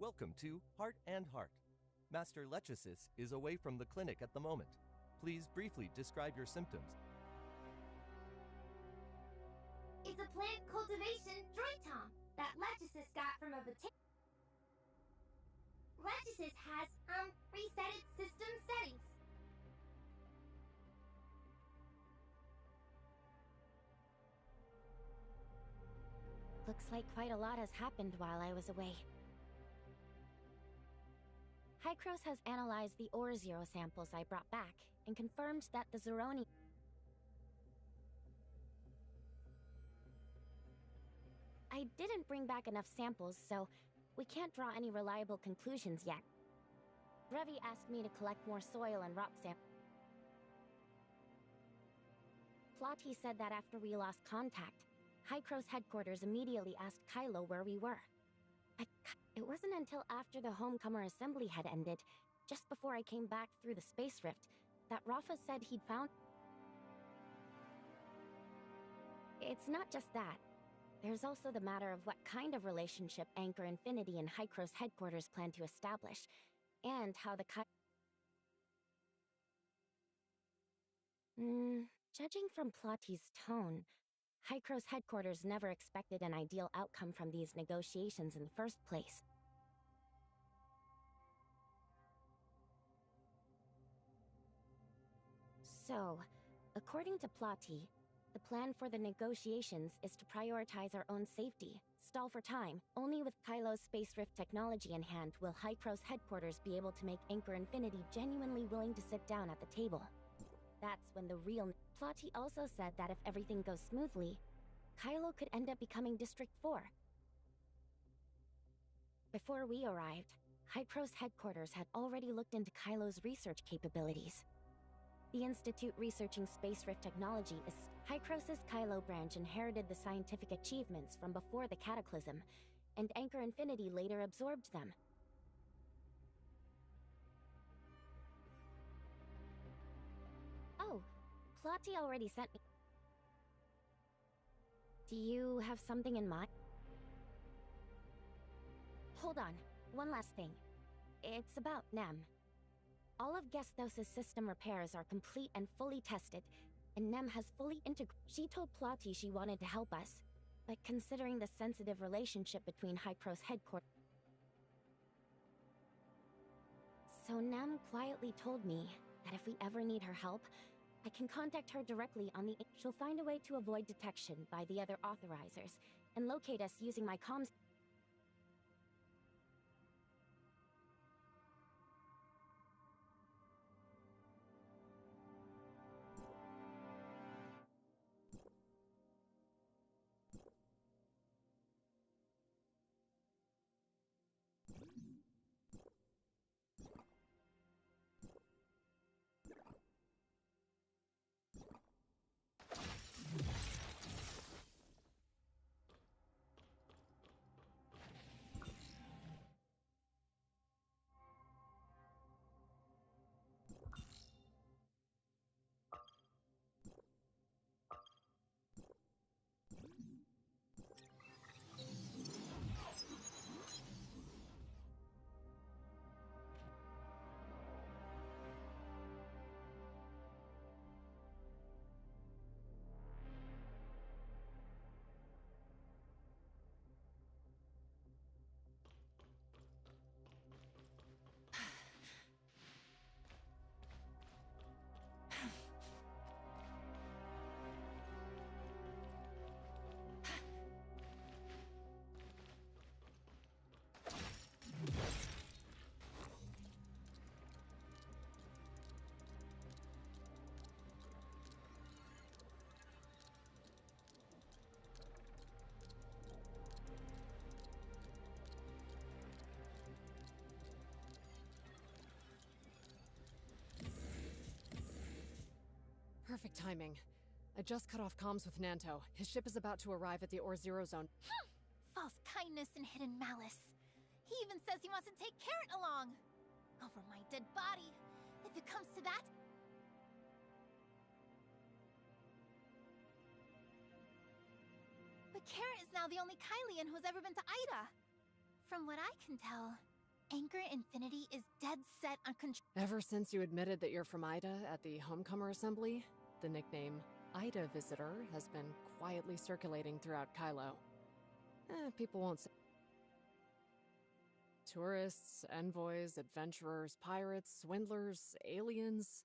Welcome to Heart and Heart. Master Lechesis is away from the clinic at the moment. Please briefly describe your symptoms. It's a plant cultivation droid tom that Lechesis got from a botanic. Lechesis has, reset its system settings. Looks like quite a lot has happened while I was away. Hycros has analyzed the ore zero samples I brought back and confirmed that the Zeroni... I didn't bring back enough samples, so we can't draw any reliable conclusions yet. Revi asked me to collect more soil and rock samples. Plotty said that after we lost contact, Hycros headquarters immediately asked Kylo where we were. It wasn't until after the Homecomer assembly had ended, just before I came back through the space rift, that Rafa said he'd found... It's not just that. There's also the matter of what kind of relationship Anchor Infinity and Hycros headquarters plan to establish, and how the judging from Plotty's tone, Hycros headquarters never expected an ideal outcome from these negotiations in the first place. So, according to Plotty, the plan for the negotiations is to prioritize our own safety, stall for time. Only with Kylo's Spacerift technology in hand will Hycros headquarters be able to make Anchor Infinity genuinely willing to sit down at the table. That's when the real... Plotty also said that if everything goes smoothly, Kylo could end up becoming District 4. Before we arrived, Hycros headquarters had already looked into Kylo's research capabilities. The institute researching Spacerift technology is... Hycros' Kylo branch inherited the scientific achievements from before the Cataclysm, and Anchor Infinity later absorbed them. Oh, Plotty already sent me... Do you have something in mind? Hold on, one last thing. It's about Nem. All of Gesthos' system repairs are complete and fully tested, and Nem has fully integrated. She told Plotty she wanted to help us, but considering the sensitive relationship between Hycros headquarters... So Nem quietly told me that if we ever need her help, I can contact her directly on the... She'll find a way to avoid detection by the other authorizers, and locate us using my comms... Perfect timing. I just cut off comms with Nanto. His ship is about to arrive at the Ore Zero Zone. False kindness and hidden malice. He even says he wants to take Carrot along. Over my dead body, if it comes to that. But Carrot is now the only Kylian who's ever been to Ida. From what I can tell, Anchor Infinity is dead set on control. Ever since you admitted that you're from Ida at the Homecomer Assembly, the nickname Ida Visitor has been quietly circulating throughout Kylo. People won't say. Tourists, envoys, adventurers, pirates, swindlers, aliens.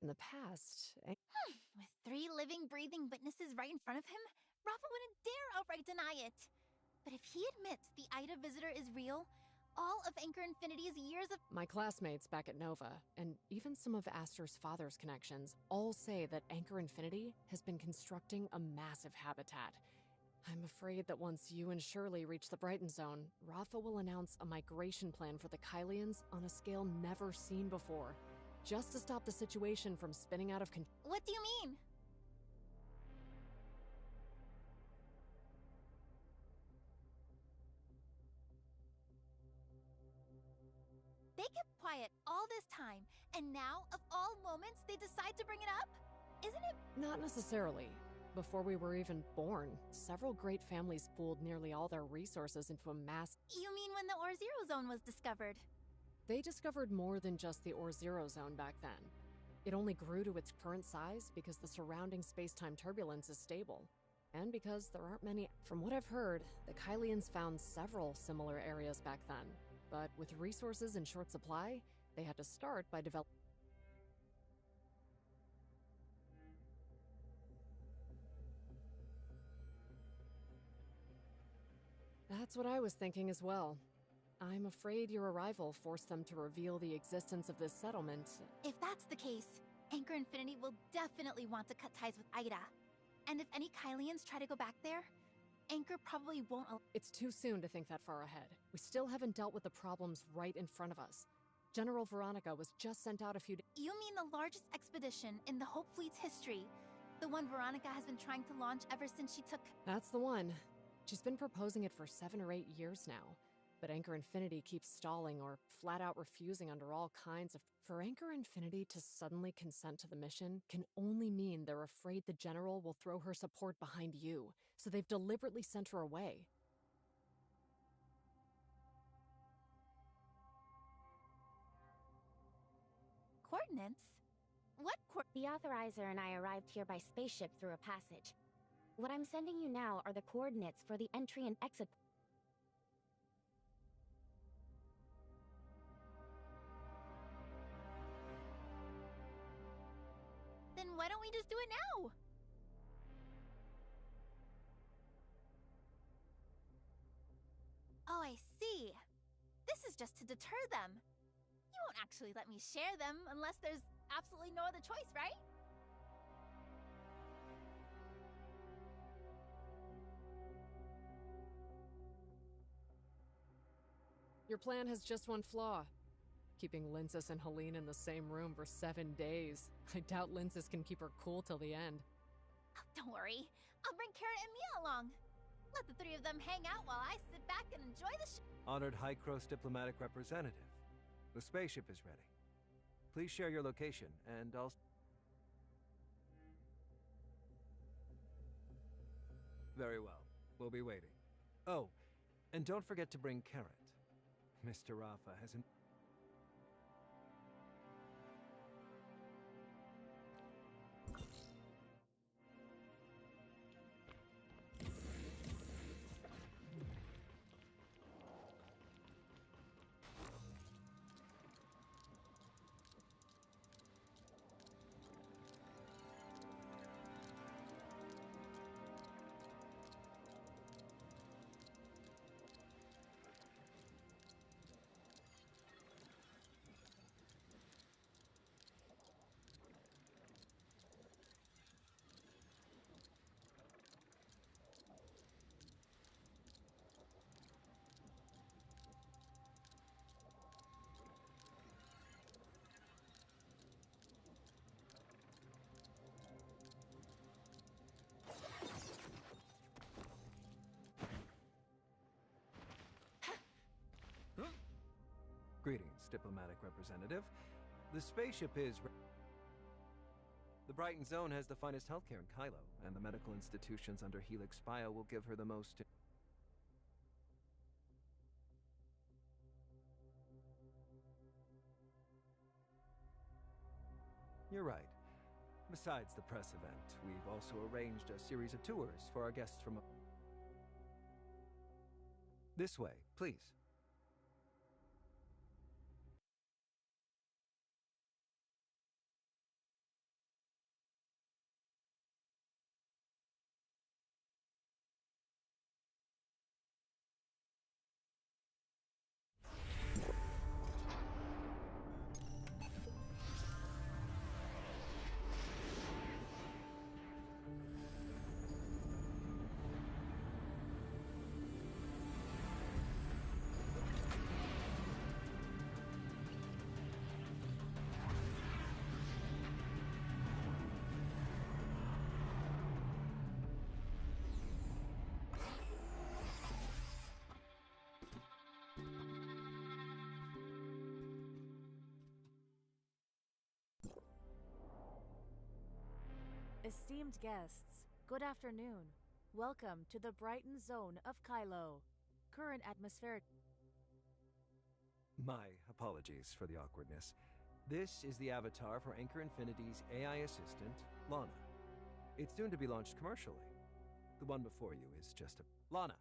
In the past, With 3 living, breathing witnesses right in front of him, Rafa wouldn't dare outright deny it. But if he admits the Ida Visitor is real, all of Anchor Infinity's years of— my classmates back at Nova, and even some of Aster's father's connections, all say that Anchor Infinity has been constructing a massive habitat. I'm afraid that once you and Shirley reach the Brighton Zone, Rafa will announce a migration plan for the Kylians on a scale never seen before, just to stop the situation from spinning out of control. What do you mean? They kept quiet all this time, and now, of all moments, they decide to bring it up? Isn't it— Not necessarily. Before we were even born, several great families pooled nearly all their resources into a mass— You mean when the Or Zero Zone was discovered? They discovered more than just the Or Zero Zone back then. It only grew to its current size because the surrounding space-time turbulence is stable. And because there aren't many— From what I've heard, the Kylians found several similar areas back then. But with resources in short supply, they had to start by developing— That's what I was thinking as well. I'm afraid your arrival forced them to reveal the existence of this settlement. If that's the case, Anchor Infinity will definitely want to cut ties with Ida. And if any Kylians try to go back there, Anchor probably won't— It's too soon to think that far ahead. We still haven't dealt with the problems right in front of us. General Veronica was just sent out a few days— You mean the largest expedition in the Hope Fleet's history? The one Veronica has been trying to launch ever since she took— That's the one. She's been proposing it for 7 or 8 years now. But Anchor Infinity keeps stalling or flat out refusing under all kinds of— For Anchor Infinity to suddenly consent to the mission can only mean they're afraid the General will throw her support behind you, so they've deliberately sent her away. Coordinates? What The authorizer and I arrived here by spaceship through a passage. What I'm sending you now are the coordinates for the entry and exit. Then why don't we just do it now? Oh, I see. This is just to deter them. You won't actually let me share them unless there's absolutely no other choice, right? Your plan has just one flaw. Keeping Linsis and Helene in the same room for 7 days. I doubt Linsis can keep her cool till the end. Oh, don't worry. I'll bring Carrot and Mia along. Let the 3 of them hang out while I sit back and enjoy the show. Honored High Cross diplomatic representative. The spaceship is ready. Please share your location, and I'll... Very well. We'll be waiting. Oh, and don't forget to bring Carrot. Mr. Rafa hasn't... Greetings, diplomatic representative. The spaceship is... The Brighton Zone has the finest healthcare in Kylo, and the medical institutions under Helix Bio will give her the most... You're right. Besides the press event, we've also arranged a series of tours for our guests from... This way, please. Esteemed guests, good afternoon. Welcome to the Brighton Zone of Kylo. Current atmospheric... My apologies for the awkwardness. This is the avatar for Anchor Infinity's AI assistant, Lana. It's soon to be launched commercially. The one before you is just a... Lana,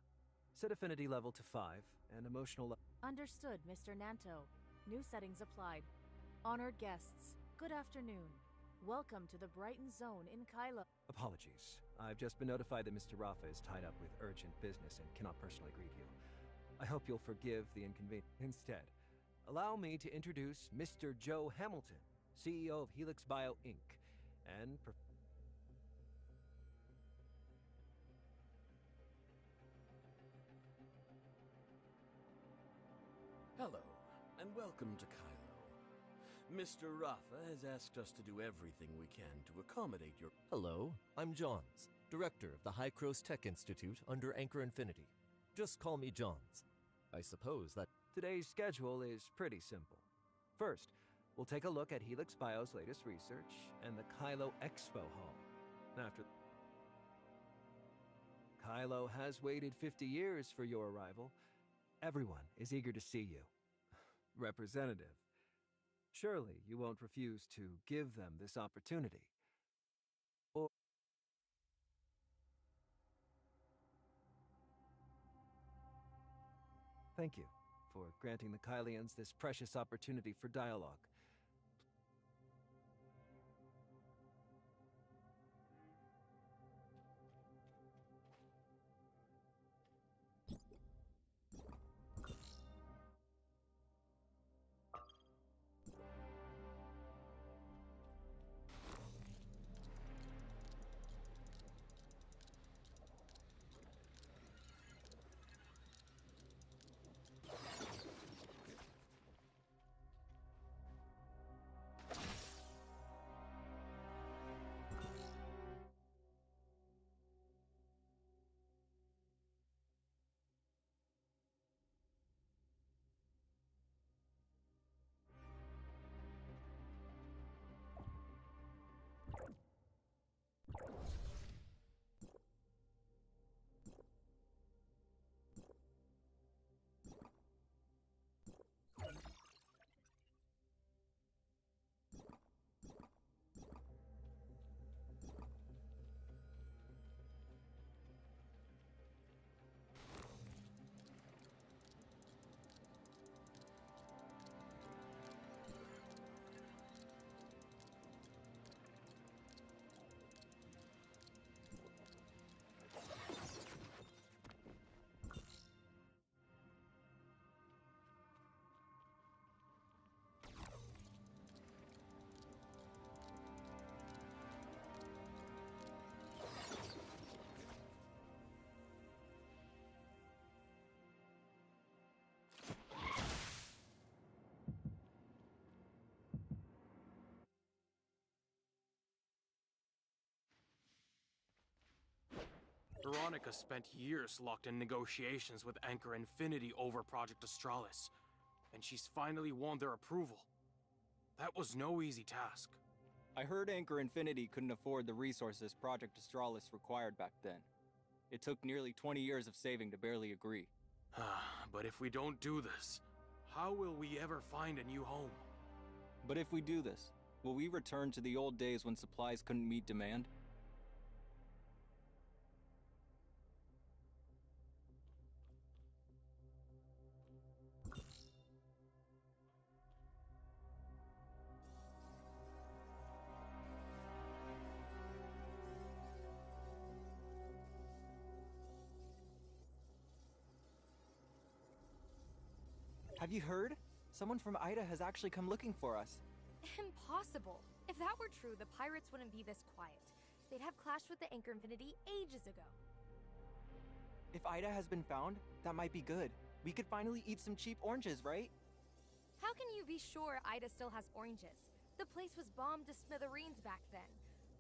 set affinity level to 5 and emotional level... Understood, Mr. Nanto. New settings applied. Honored guests, good afternoon. Welcome to the Brighton Zone in Kylo. Apologies. I've just been notified that Mr. Rafa is tied up with urgent business and cannot personally greet you. I hope you'll forgive the inconvenience. Instead, allow me to introduce Mr. Joe Hamilton, CEO of Helix Bio Inc. and... Hello, and welcome to Kylo. Mr. Rafa has asked us to do everything we can to accommodate your... Hello, I'm Johns, director of the Hycros Tech Institute under Anchor Infinity. Just call me Johns. I suppose that... Today's schedule is pretty simple. First, we'll take a look at Helix Bio's latest research and the Kylo Expo Hall. After... Kylo has waited 50 years for your arrival. Everyone is eager to see you. Representative, surely you won't refuse to give them this opportunity. Or... Thank you for granting the Kylians this precious opportunity for dialogue. Veronica spent years locked in negotiations with Anchor Infinity over Project Astralis, and she's finally won their approval. That was no easy task. I heard Anchor Infinity couldn't afford the resources Project Astralis required back then. It took nearly 20 years of saving to barely agree. But if we don't do this, how will we ever find a new home? But if we do this, Will we return to the old days when supplies couldn't meet demand? Have you heard? Someone from Ida has actually come looking for us. Impossible. If that were true, the pirates wouldn't be this quiet. They'd have clashed with the Anchor Infinity ages ago. If Ida has been found, that might be good. We could finally eat some cheap oranges, right? How can you be sure Ida still has oranges? The place was bombed to smithereens back then.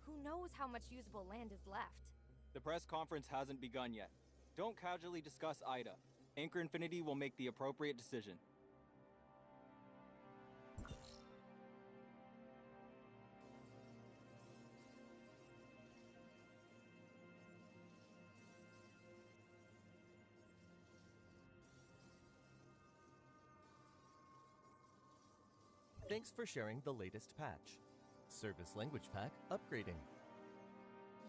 Who knows how much usable land is left? The press conference hasn't begun yet. Don't casually discuss Ida. Anchor Infinity will make the appropriate decision. Thanks for sharing the latest patch. Service Language Pack upgrading.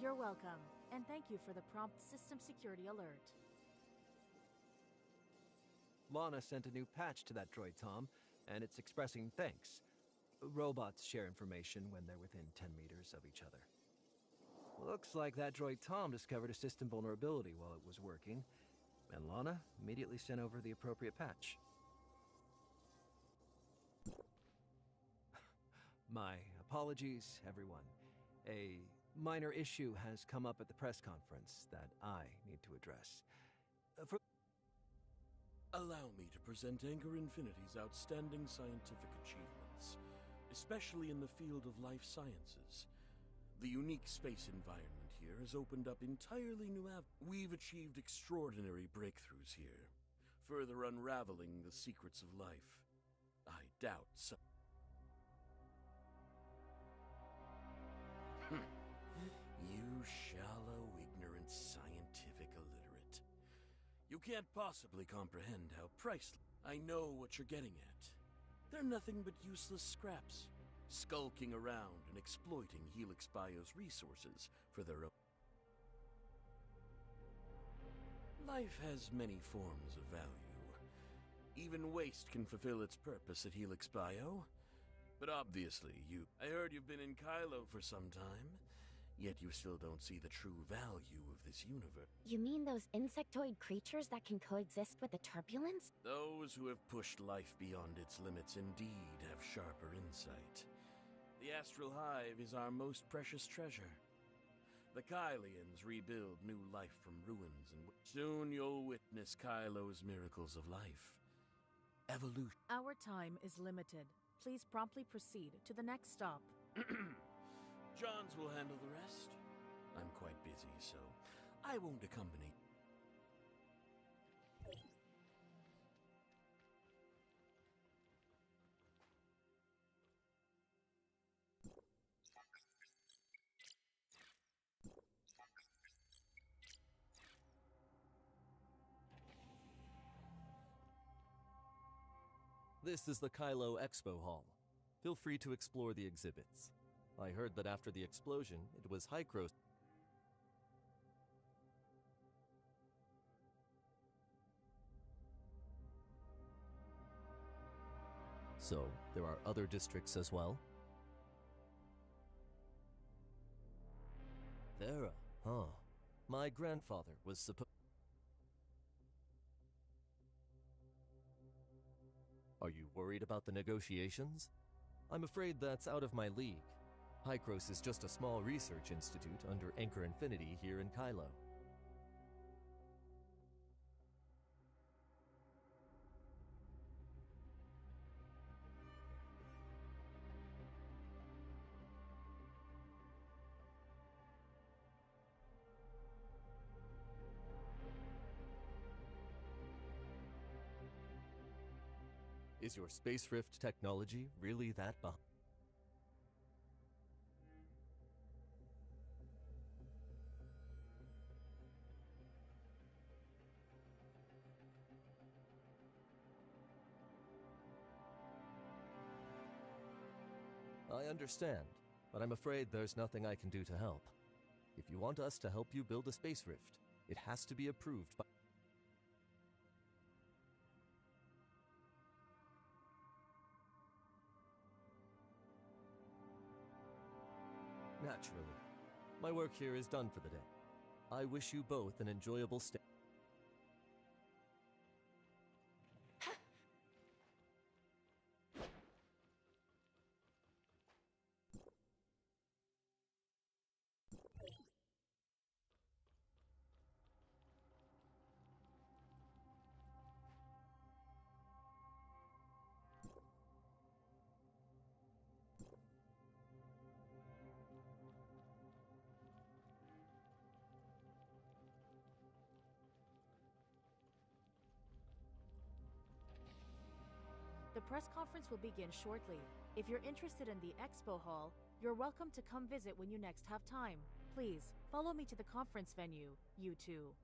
You're welcome, and thank you for the prompt system security alert. Lana sent a new patch to that droid, Tom, and it's expressing thanks. Robots share information when they're within 10 meters of each other. Looks like that droid Tom discovered a system vulnerability while it was working, and Lana immediately sent over the appropriate patch. My apologies, everyone. A minor issue has come up at the press conference that I need to address. Allow me to present Anchor Infinity's outstanding scientific achievements, especially in the field of life sciences. The unique space environment here has opened up entirely new We've achieved extraordinary breakthroughs here, further unraveling the secrets of life. I doubt some. You shallow, ignorant, scientific illiterate. You can't possibly comprehend how priceless. I know what you're getting at. They're nothing but useless scraps, skulking around and exploiting Helix Bio's resources for their own. Life has many forms of value. Even waste can fulfill its purpose at Helix Bio. But obviously, I heard you've been in Kylo for some time, yet you still don't see the true value of this universe. You mean those insectoid creatures that can coexist with the turbulence? Those who have pushed life beyond its limits indeed have sharper insight. The Astral Hive is our most precious treasure. The Kylians rebuild new life from ruins, and soon you'll witness Kylo's miracles of life. Evolution. Our time is limited. Please promptly proceed to the next stop. Johns will handle the rest. I'm quite busy, so I won't accompany. This is the Kylo Expo Hall. Feel free to explore the exhibits. I heard that after the explosion, it was Hycros. So, there are other districts as well? Thera, huh? My grandfather was supposed. Are you worried about the negotiations? I'm afraid that's out of my league. Hycros is just a small research institute under Anchor Infinity here in Kylo. Is your Spacerift technology really that behind? I understand, but I'm afraid there's nothing I can do to help. If you want us to help you build a space rift, it has to be approved by... Naturally. My work here is done for the day. I wish you both an enjoyable stay. The press conference will begin shortly. If you're interested in the expo hall, you're welcome to come visit when you next have time. Please, follow me to the conference venue, you two.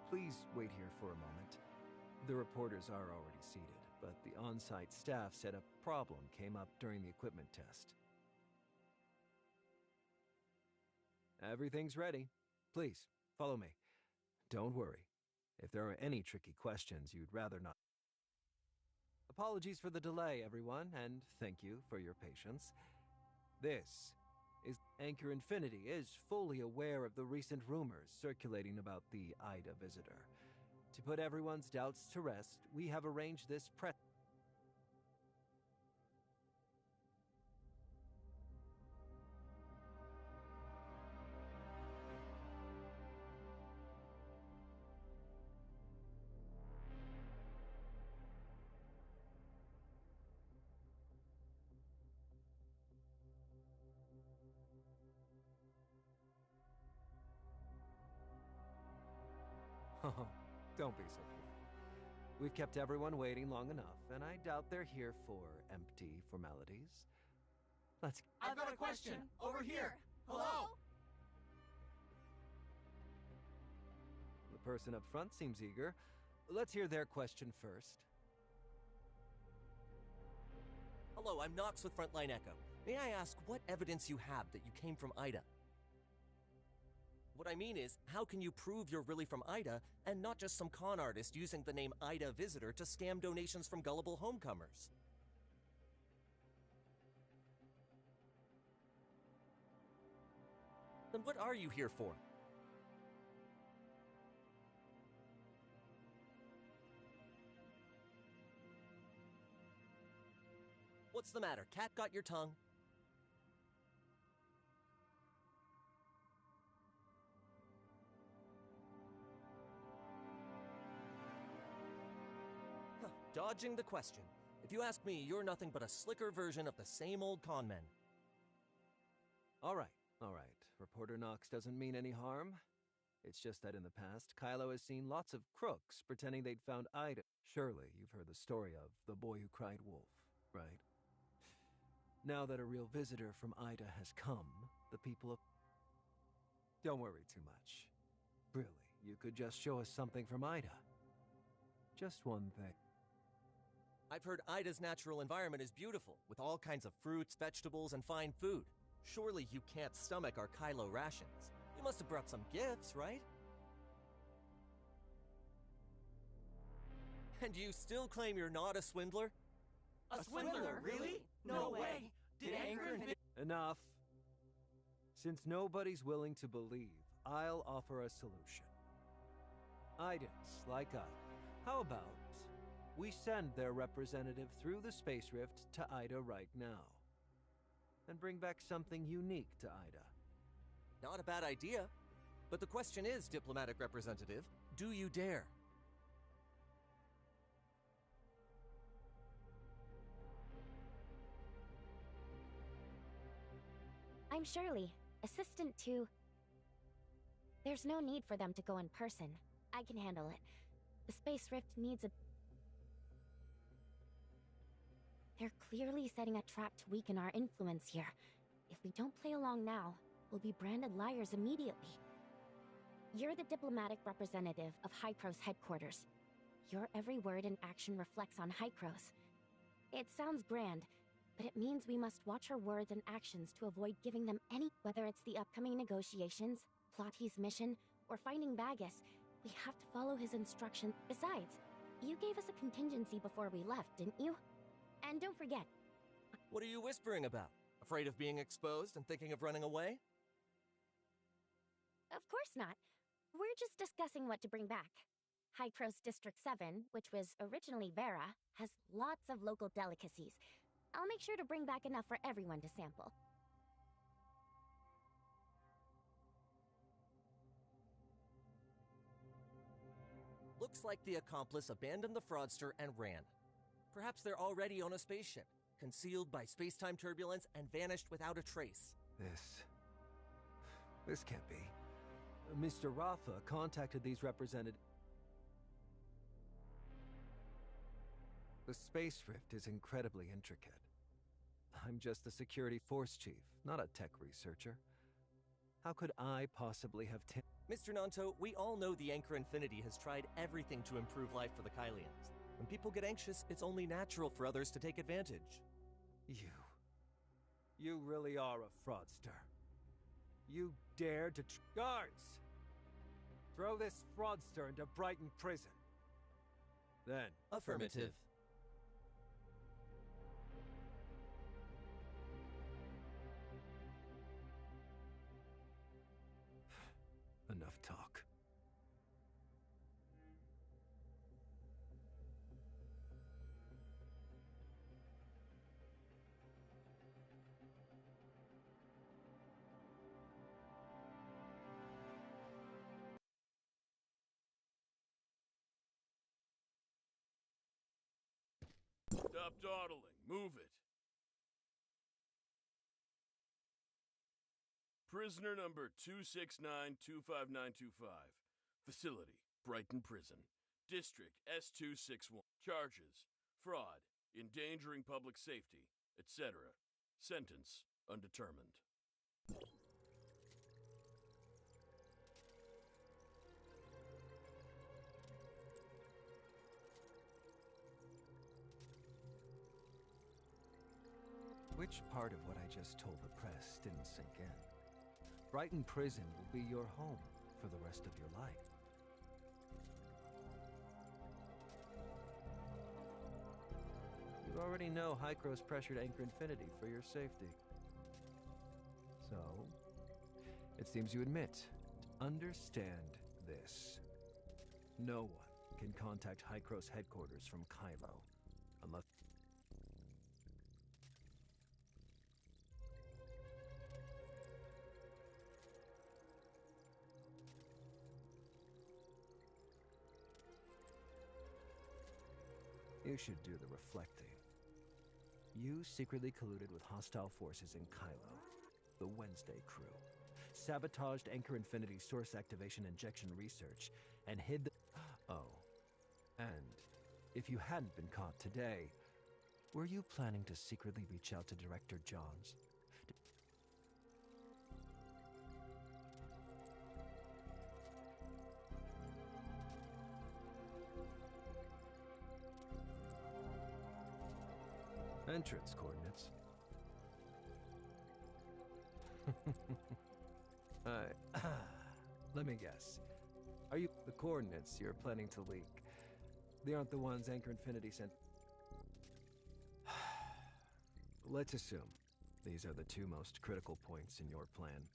Please wait here for a moment. The reporters are already seated, but the on-site staff said a problem came up during the equipment test. Everything's ready. Please, follow me. Don't worry. If there are any tricky questions you'd rather not... Apologies for the delay, everyone, and thank you for your patience. This is Anchor Infinity is fully aware of the recent rumors circulating about the Ida visitor. To put everyone's doubts to rest, we have arranged this press... Oh, don't be so polite. We've kept everyone waiting long enough, and I doubt they're here for empty formalities. Let's... I've got a question! Over here! Hello? The person up front seems eager. Let's hear their question first. Hello, I'm Knox with Frontline Echo. May I ask what evidence you have that you came from Ida? What I mean is, how can you prove you're really from Ida and not just some con artist using the name Ida Visitor to scam donations from gullible homecomers? Then what are you here for? What's the matter? Cat got your tongue? Dodging the question. If you ask me, you're nothing but a slicker version of the same old con men. All right. Reporter Knox doesn't mean any harm. It's just that in the past, Kylo has seen lots of crooks pretending they'd found Ida. Surely you've heard the story of the boy who cried wolf, right? Now that a real visitor from Ida has come, the people of... Don't worry too much. Really, you could just show us something from Ida. Just one thing. I've heard Ida's natural environment is beautiful, with all kinds of fruits, vegetables, and fine food. Surely you can't stomach our Kylo rations. You must have brought some gifts, right? And you still claim you're not a swindler? A swindler, really? No way. Did Anchor and Enough. Since nobody's willing to believe, I'll offer a solution. Idents like us. How about we send their representative through the Space Rift to Ida right now, and bring back something unique to Ida? Not a bad idea. But the question is, diplomatic representative, do you dare? I'm Shirley, assistant to... There's no need for them to go in person. I can handle it. The Space Rift needs a... They're clearly setting a trap to weaken our influence here. If we don't play along now, we'll be branded liars immediately. You're the diplomatic representative of Hycro's headquarters. Your every word and action reflects on Hycro's. It sounds grand, but it means we must watch our words and actions to avoid giving them any... Whether it's the upcoming negotiations, Plotty's mission, or finding Bagus, we have to follow his instructions. Besides, you gave us a contingency before we left, didn't you? And don't forget... What are you whispering about? Afraid of being exposed and thinking of running away? Of course not. We're just discussing what to bring back. Hycro's District 7, which was originally Vera, has lots of local delicacies. I'll make sure to bring back enough for everyone to sample. Looks like the accomplice abandoned the fraudster and ran. Perhaps they're already on a spaceship, concealed by space-time turbulence and vanished without a trace. This can't be. Mr. Rafa contacted these representatives. The Space Rift is incredibly intricate. I'm just the security force chief, not a tech researcher. How could I possibly have Mr. Nanto, we all know the Anchor Infinity has tried everything to improve life for the Kylians. When people get anxious, it's only natural for others to take advantage. You really are a fraudster. You dared to guards! Throw this fraudster into Brighton prison. Then... Affirmative. Enough talk. Stop dawdling. Move it. Prisoner number 269-25925. Facility, Brighton Prison. District S261. Charges, fraud, endangering public safety, etc. Sentence, undetermined. Which part of what I just told the press didn't sink in? Brighton Prison will be your home for the rest of your life. You already know Hycro's pressured Anchor Infinity for your safety. So, it seems you admit. Understand this. No one can contact Hycro's headquarters from Kylo, unless... You should do the reflecting. You secretly colluded with hostile forces in Kylo, the Wednesday crew, sabotaged Anchor Infinity's source activation injection research, and hid the... Oh. And if you hadn't been caught today, were you planning to secretly reach out to Director Johns? Entrance coordinates. Let me guess. Are you the coordinates you're planning to leak? They aren't the ones Anchor Infinity sent. Let's assume these are the two most critical points in your plan.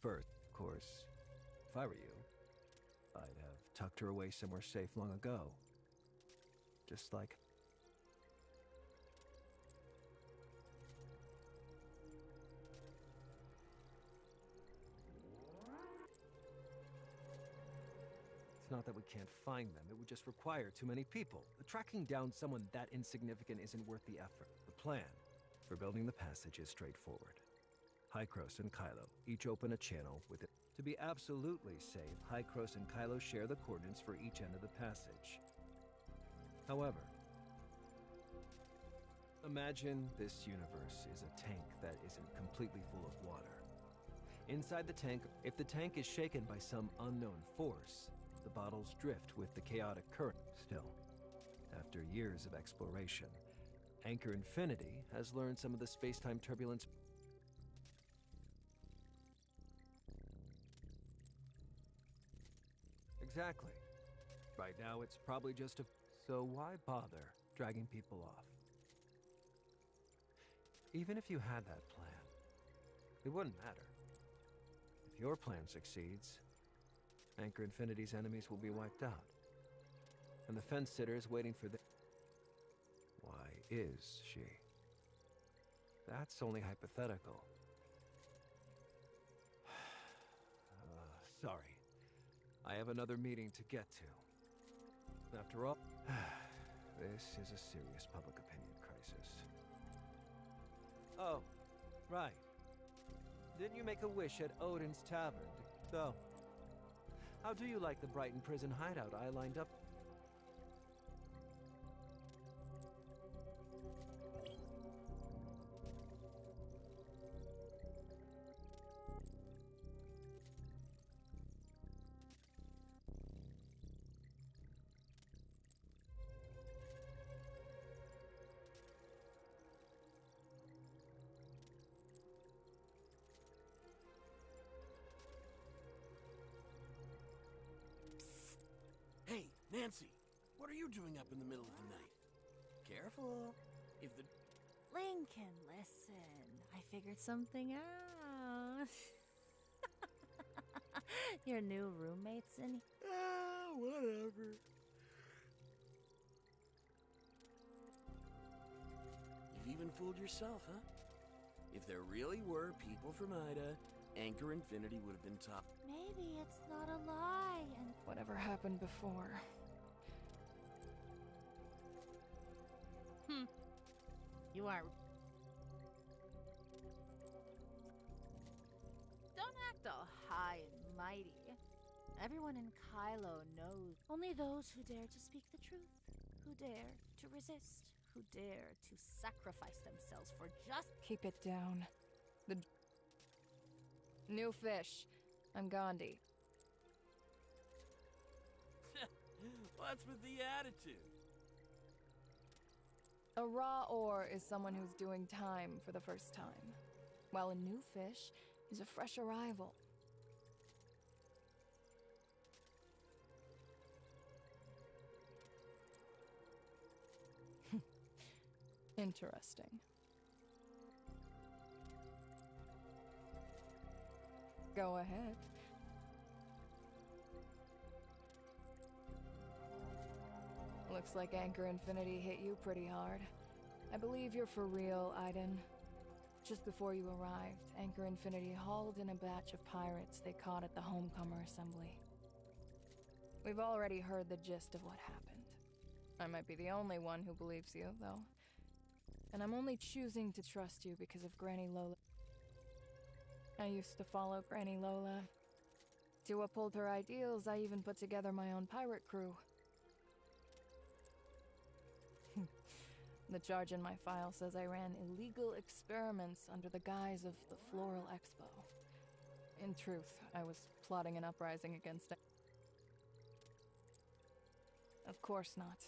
First, of course, if I were you, I'd have tucked her away somewhere safe long ago. Just like... It's not that we can't find them, it would just require too many people. Tracking down someone that insignificant isn't worth the effort. The plan for building the passage is straightforward. Hykros and Kylo each open a channel with it. To be absolutely safe, Hykros and Kylo share the coordinates for each end of the passage. However, imagine this universe is a tank that isn't completely full of water. Inside the tank, if the tank is shaken by some unknown force, the bottles drift with the chaotic current. Still, after years of exploration, Anchor Infinity has learned some of the space-time turbulence. Exactly. Right now, it's probably just a... So why bother dragging people off? Even if you had that plan, it wouldn't matter. If your plan succeeds, Anchor Infinity's enemies will be wiped out. And the fence-sitters waiting for the... Why is she? That's only hypothetical. Sorry. I have another meeting to get to. After all, this is a serious public opinion crisis. Oh, right. Didn't you make a wish at Odin's Tavern? So, how do you like the Brighton prison hideout I lined up? Hey, Nancy, what are you doing up in the middle of the night? Careful. If the... Lincoln, listen. I figured something out. Your new roommates in... Whatever. You've even fooled yourself, huh? If there really were people from Ida, Anchor Infinity would have been top. Maybe it's not a lie and... Whatever happened before. You are... Don't act all high and mighty. Everyone in Kylo knows. Only those who dare to speak the truth, who dare to resist, who dare to sacrifice themselves for just... Keep it down. The... New fish. I'm Gandhi. What's with the attitude? A raw ore is someone who's doing time for the first time, while a new fish is a fresh arrival. Interesting. Go ahead. Looks like Anchor Infinity hit you pretty hard. I believe you're for real, Aiden. Just before you arrived, Anchor Infinity hauled in a batch of pirates they caught at the Homecomer Assembly. We've already heard the gist of what happened. I might be the only one who believes you, though. And I'm only choosing to trust you because of Granny Lola. I used to follow Granny Lola. To uphold her ideals, I even put together my own pirate crew. The charge in my file says I ran illegal experiments under the guise of the Floral Expo. In truth, I was plotting an uprising against it. Of course not.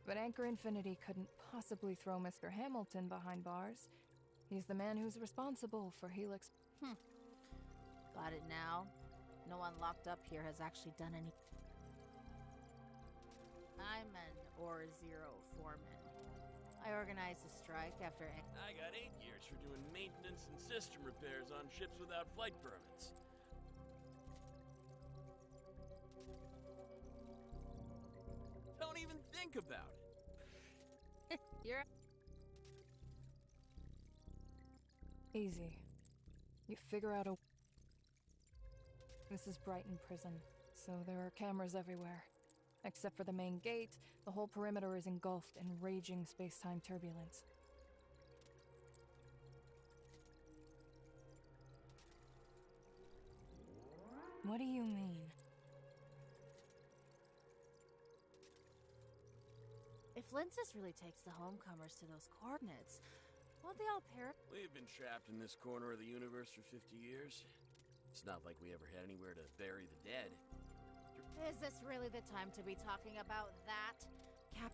But Anchor Infinity couldn't possibly throw Mr. Hamilton behind bars. He's the man who's responsible for Helix. Got it now. No one locked up here has actually done any... I'm an Or Zero foreman. I organized a strike after... I got 8 years for doing maintenance and system repairs on ships without flight permits. Don't even think about it. You're... Easy. You figure out a... This is Brighton Prison, so there are cameras everywhere. Except for the main gate, the whole perimeter is engulfed in raging space-time turbulence. What do you mean? If Lindsys really takes the homecomers to those coordinates, won't they all perish? We've been trapped in this corner of the universe for 50 years. It's not like we ever had anywhere to bury the dead. Is this really the time to be talking about that, Cap?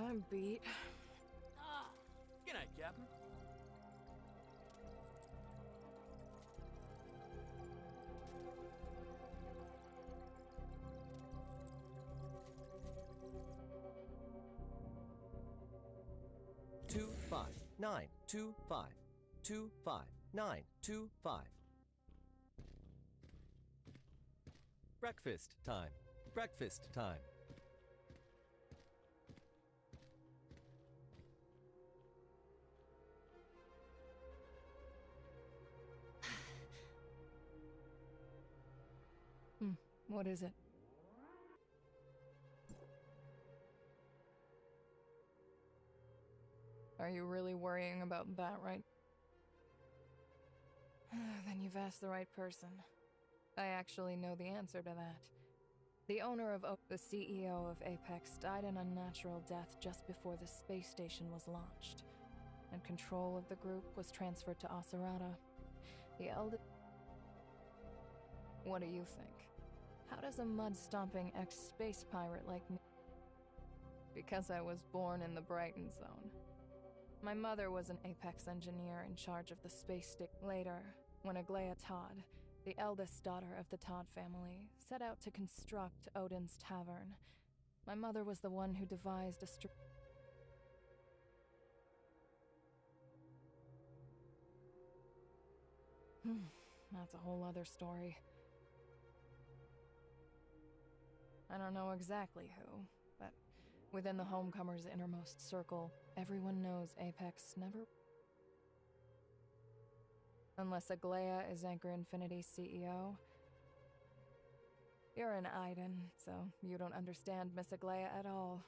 I'm beat. Good night, Captain. Two, 5, 9, 2, 5, 2, 5, 9, 2, 5. Breakfast time. Breakfast time. What is it? Are you really worrying about that, right? Then you've asked the right person. I actually know the answer to that. The owner of the CEO of Apex died an unnatural death just before the space station was launched, and control of the group was transferred to Asurata. The elder... What do you think? How does a mud-stomping ex-space pirate like me... Because I was born in the Brighton Zone. My mother was an Apex engineer in charge of the space station. Later, when Aglaia Todd, the eldest daughter of the Todd family, set out to construct Odin's Tavern, my mother was the one who devised a That's a whole other story. I don't know exactly who, but within the Homecomers' innermost circle, everyone knows Apex never... Unless Aglaia is Anchor Infinity's CEO. You're an Aiden, so you don't understand Miss Aglaia at all.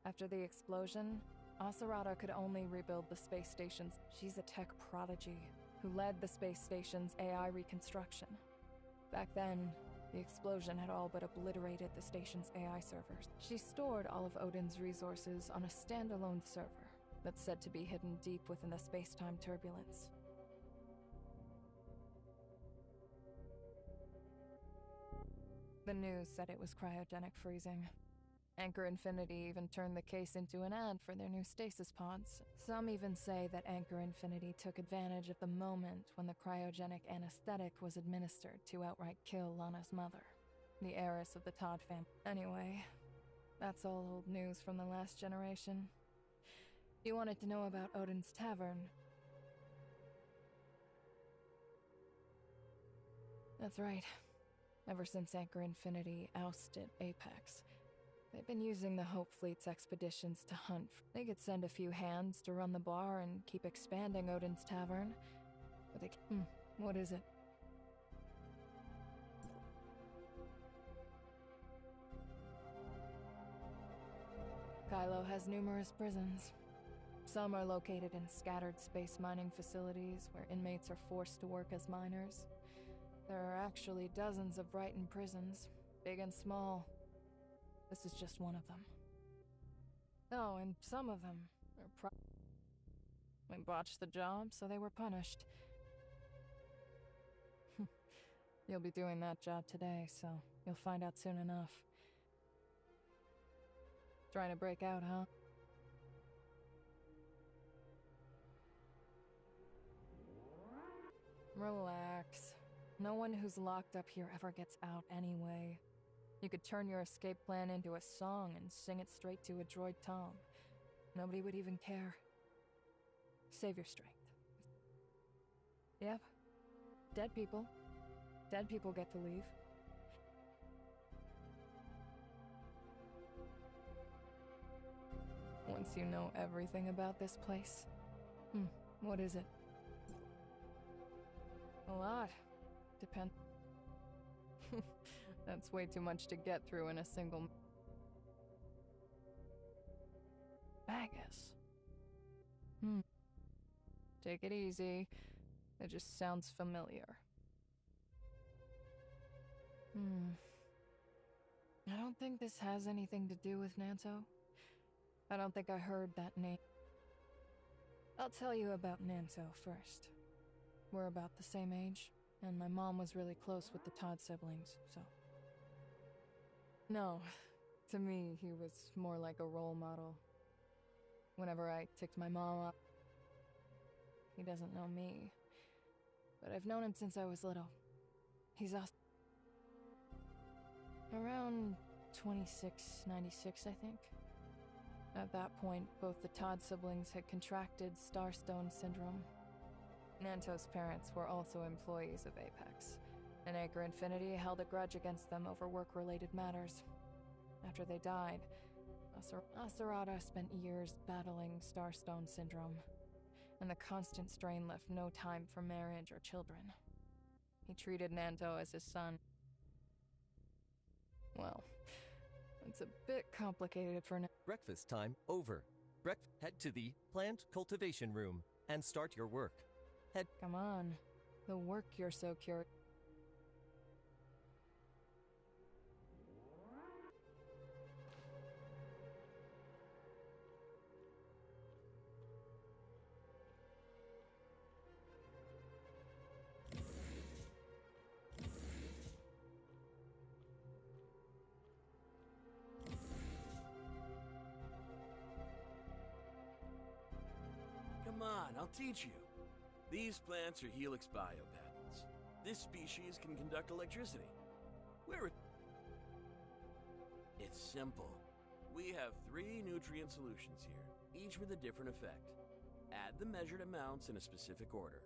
After the explosion, Asurata could only rebuild the space stations. She's a tech prodigy who led the space station's AI reconstruction. Back then, the explosion had all but obliterated the station's AI servers. She stored all of Odin's resources on a standalone server that's said to be hidden deep within the space-time turbulence. The news said it was cryogenic freezing. Anchor Infinity even turned the case into an ad for their new stasis pods. Some even say that Anchor Infinity took advantage of the moment when the cryogenic anesthetic was administered to outright kill Lana's mother, the heiress of the Todd family. Anyway, that's all old news from the last generation. You wanted to know about Odin's Tavern. That's right. Ever since Anchor Infinity ousted Apex, they've been using the Hope Fleet's expeditions to hunt. They could send a few hands to run the bar and keep expanding Odin's Tavern. But they what is it? Kylo has numerous prisons. Some are located in scattered space mining facilities where inmates are forced to work as miners. There are actually dozens of Brighton prisons, big and small. This is just one of them. Oh, and some of them are we botched the job, so they were punished. You'll be doing that job today, so you'll find out soon enough. Trying to break out, huh? Relax. No one who's locked up here ever gets out anyway. You could turn your escape plan into a song and sing it straight to a droid tom. Nobody would even care. Save your strength. Yep. Dead people. Dead people get to leave. Once you know everything about this place. What is it? A lot. Depend. That's way too much to get through in a single... Magus. Take it easy. It just sounds familiar. I don't think this has anything to do with Nanto. I don't think I heard that name. I'll tell you about Nanto first. We're about the same age, and my mom was really close with the Todd siblings, so... No, to me, he was more like a role model. Whenever I ticked my mom up, he doesn't know me. But I've known him since I was little. He's awesome. Around 26, 96, I think. At that point, both the Todd siblings had contracted Starstone syndrome. Nanto's parents were also employees of Apex, and Anchor Infinity held a grudge against them over work-related matters. After they died, Acerata spent years battling Starstone syndrome, and the constant strain left no time for marriage or children. He treated Nanto as his son. Well, it's a bit complicated for now. Breakfast time over. Head to the plant cultivation room and start your work. Come on. The work you're so curious. Come on, I'll teach you. These plants are Helix biopatents. This species can conduct electricity. It's simple. We have 3 nutrient solutions here, each with a different effect. Add the measured amounts in a specific order.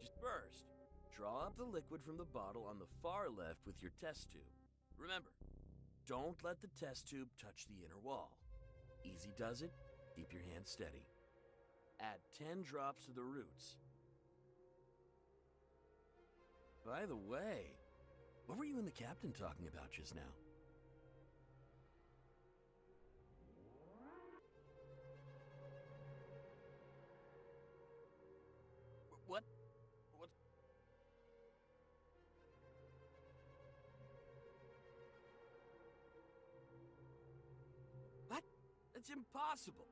Just first, draw up the liquid from the bottle on the far left with your test tube. Remember, don't let the test tube touch the inner wall. Easy does it, keep your hand steady. Add 10 drops to the roots. By the way, what were you and the captain talking about just now? What? What? That's impossible.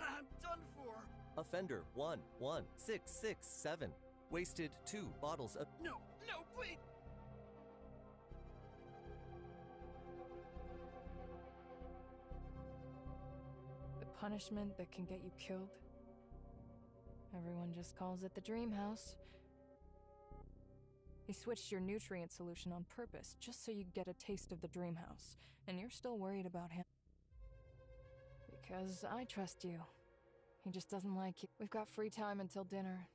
I'm done for. Offender 11667. Wasted 2 bottles of... No, please! The punishment that can get you killed. Everyone just calls it the dream house. He switched your nutrient solution on purpose, just so you get a taste of the dream house. And you're still worried about him. Because I trust you. He just doesn't like you. We've got free time until dinner.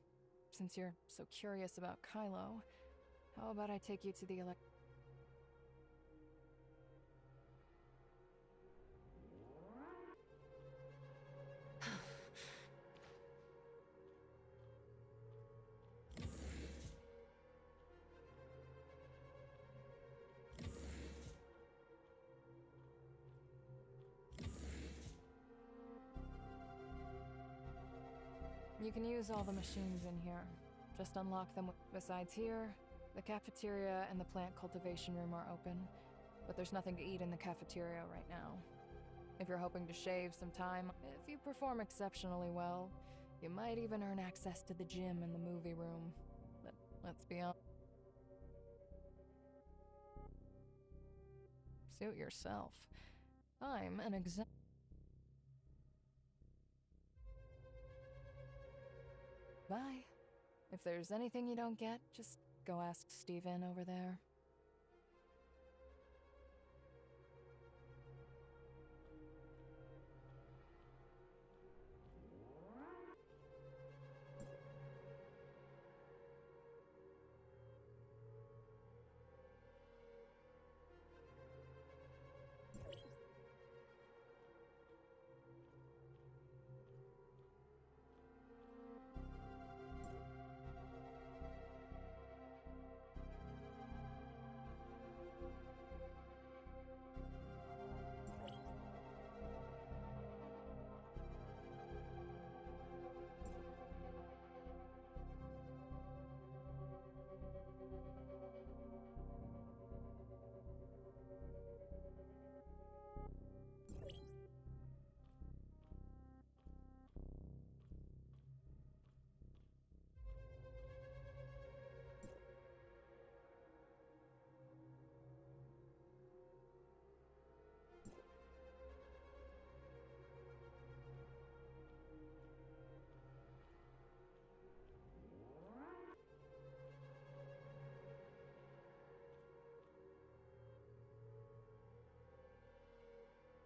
Since you're so curious about Kylo, how about I take you to the You can use all the machines in here. Just unlock them. Besides here, the cafeteria and the plant cultivation room are open, but there's nothing to eat in the cafeteria right now. If you're hoping to shave some time, if you perform exceptionally well, you might even earn access to the gym and the movie room. But let's be honest. Suit yourself. I'm an Bye. If there's anything you don't get, just go ask Steven over there.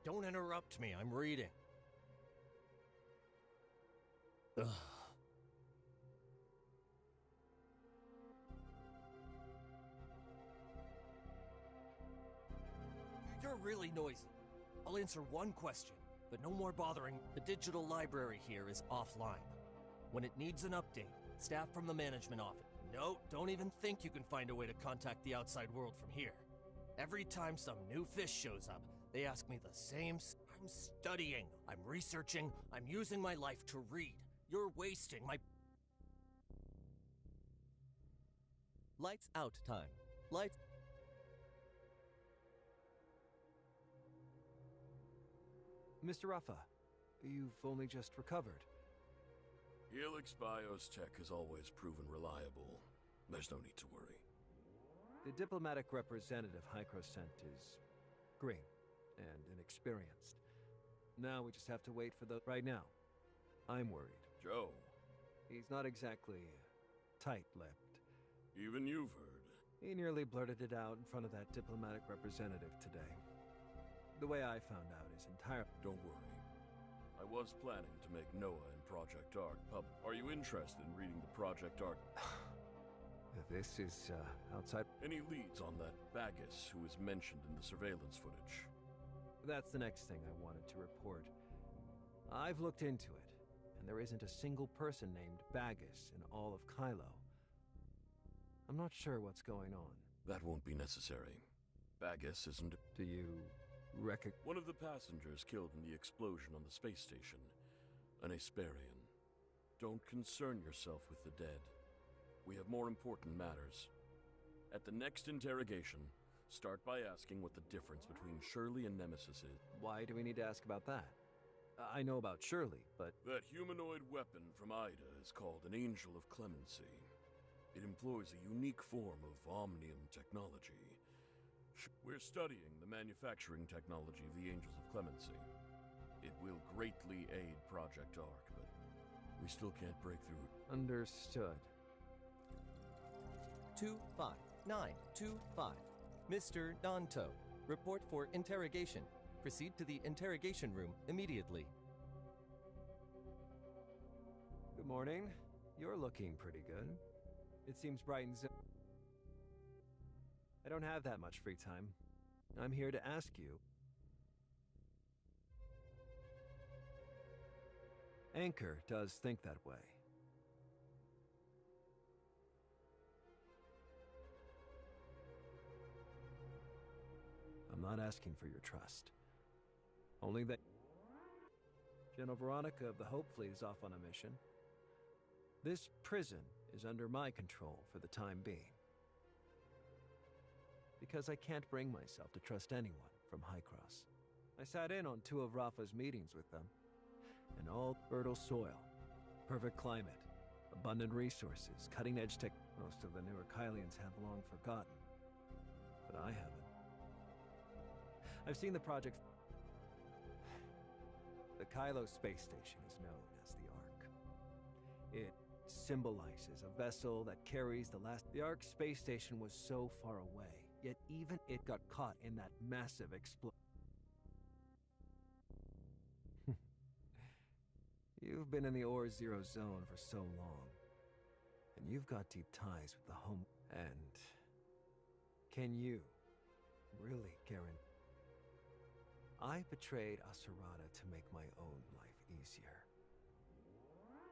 Don't interrupt me, I'm reading. Ugh. You're really noisy. I'll answer one question, but no more bothering. The digital library here is offline. When it needs an update, staff from the management office. No, don't even think you can find a way to contact the outside world from here. Every time some new fish shows up, they ask me the same. I'm studying, I'm researching, I'm using my life to read. You're wasting my... Lights out time. Lights... Mr. Rafa, you've only just recovered. Helix Biotech has always proven reliable. There's no need to worry. The diplomatic representative Hykros sent is green and inexperienced. Now we just have to wait for the... Right now, I'm worried. Joe. He's not exactly tight-lipped. Even you've heard. He nearly blurted it out in front of that diplomatic representative today. The way I found out is entirely... Don't worry. I was planning to make Noah and Project Ark public. Are you interested in reading the Project Ark? This is, outside... Any leads on that Baggus who is mentioned in the surveillance footage? That's the next thing I wanted to report. I've looked into it, and there isn't a single person named Baggus in all of Kylo. I'm not sure what's going on. That won't be necessary. Baggus isn't... Do you reckon... One of the passengers killed in the explosion on the space station. An Asperian. Don't concern yourself with the dead. We have more important matters. At the next interrogation, start by asking what the difference between Shirley and Nemesis is. Why do we need to ask about that? I know about Shirley, but... That humanoid weapon from Ida is called an Angel of Clemency. It employs a unique form of omnium technology. We're studying the manufacturing technology of the Angels of Clemency. It will greatly aid Project Ark, but we still can't break through it. Understood. 25925. Mr. Nanto, report for interrogation. Proceed to the interrogation room immediately. Good morning. You're looking pretty good. It seems bright and I don't have that much free time. I'm here to ask you. Anchor does think that way. I'm not asking for your trust. Only that General Veronica of the Hope Fleet is off on a mission. This prison is under my control for the time being. Because I can't bring myself to trust anyone from Hykros. I sat in on 2 of Rafa's meetings with them. And all fertile soil, perfect climate, abundant resources, cutting-edge tech. Most of the newer Kylians have long forgotten. But I haven't. I've seen the project. The Kylo space station is known as the Ark. It symbolizes a vessel that carries the last. The Ark space station was so far away, yet even it got caught in that massive explosion. You've been in the Ore Zero Zone for so long, and you've got deep ties with the home. And can you really guarantee? I betrayed Asurada to make my own life easier.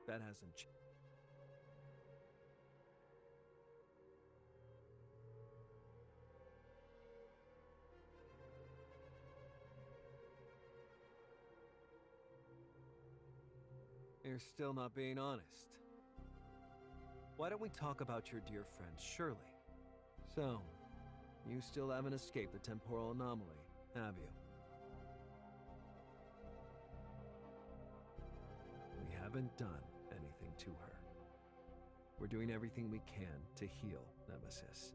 That hasn't changed. You're still not being honest. Why don't we talk about your dear friend Shirley? So, you still haven't escaped the temporal anomaly, have you? We haven't done anything to her. We're doing everything we can to heal Nemesis.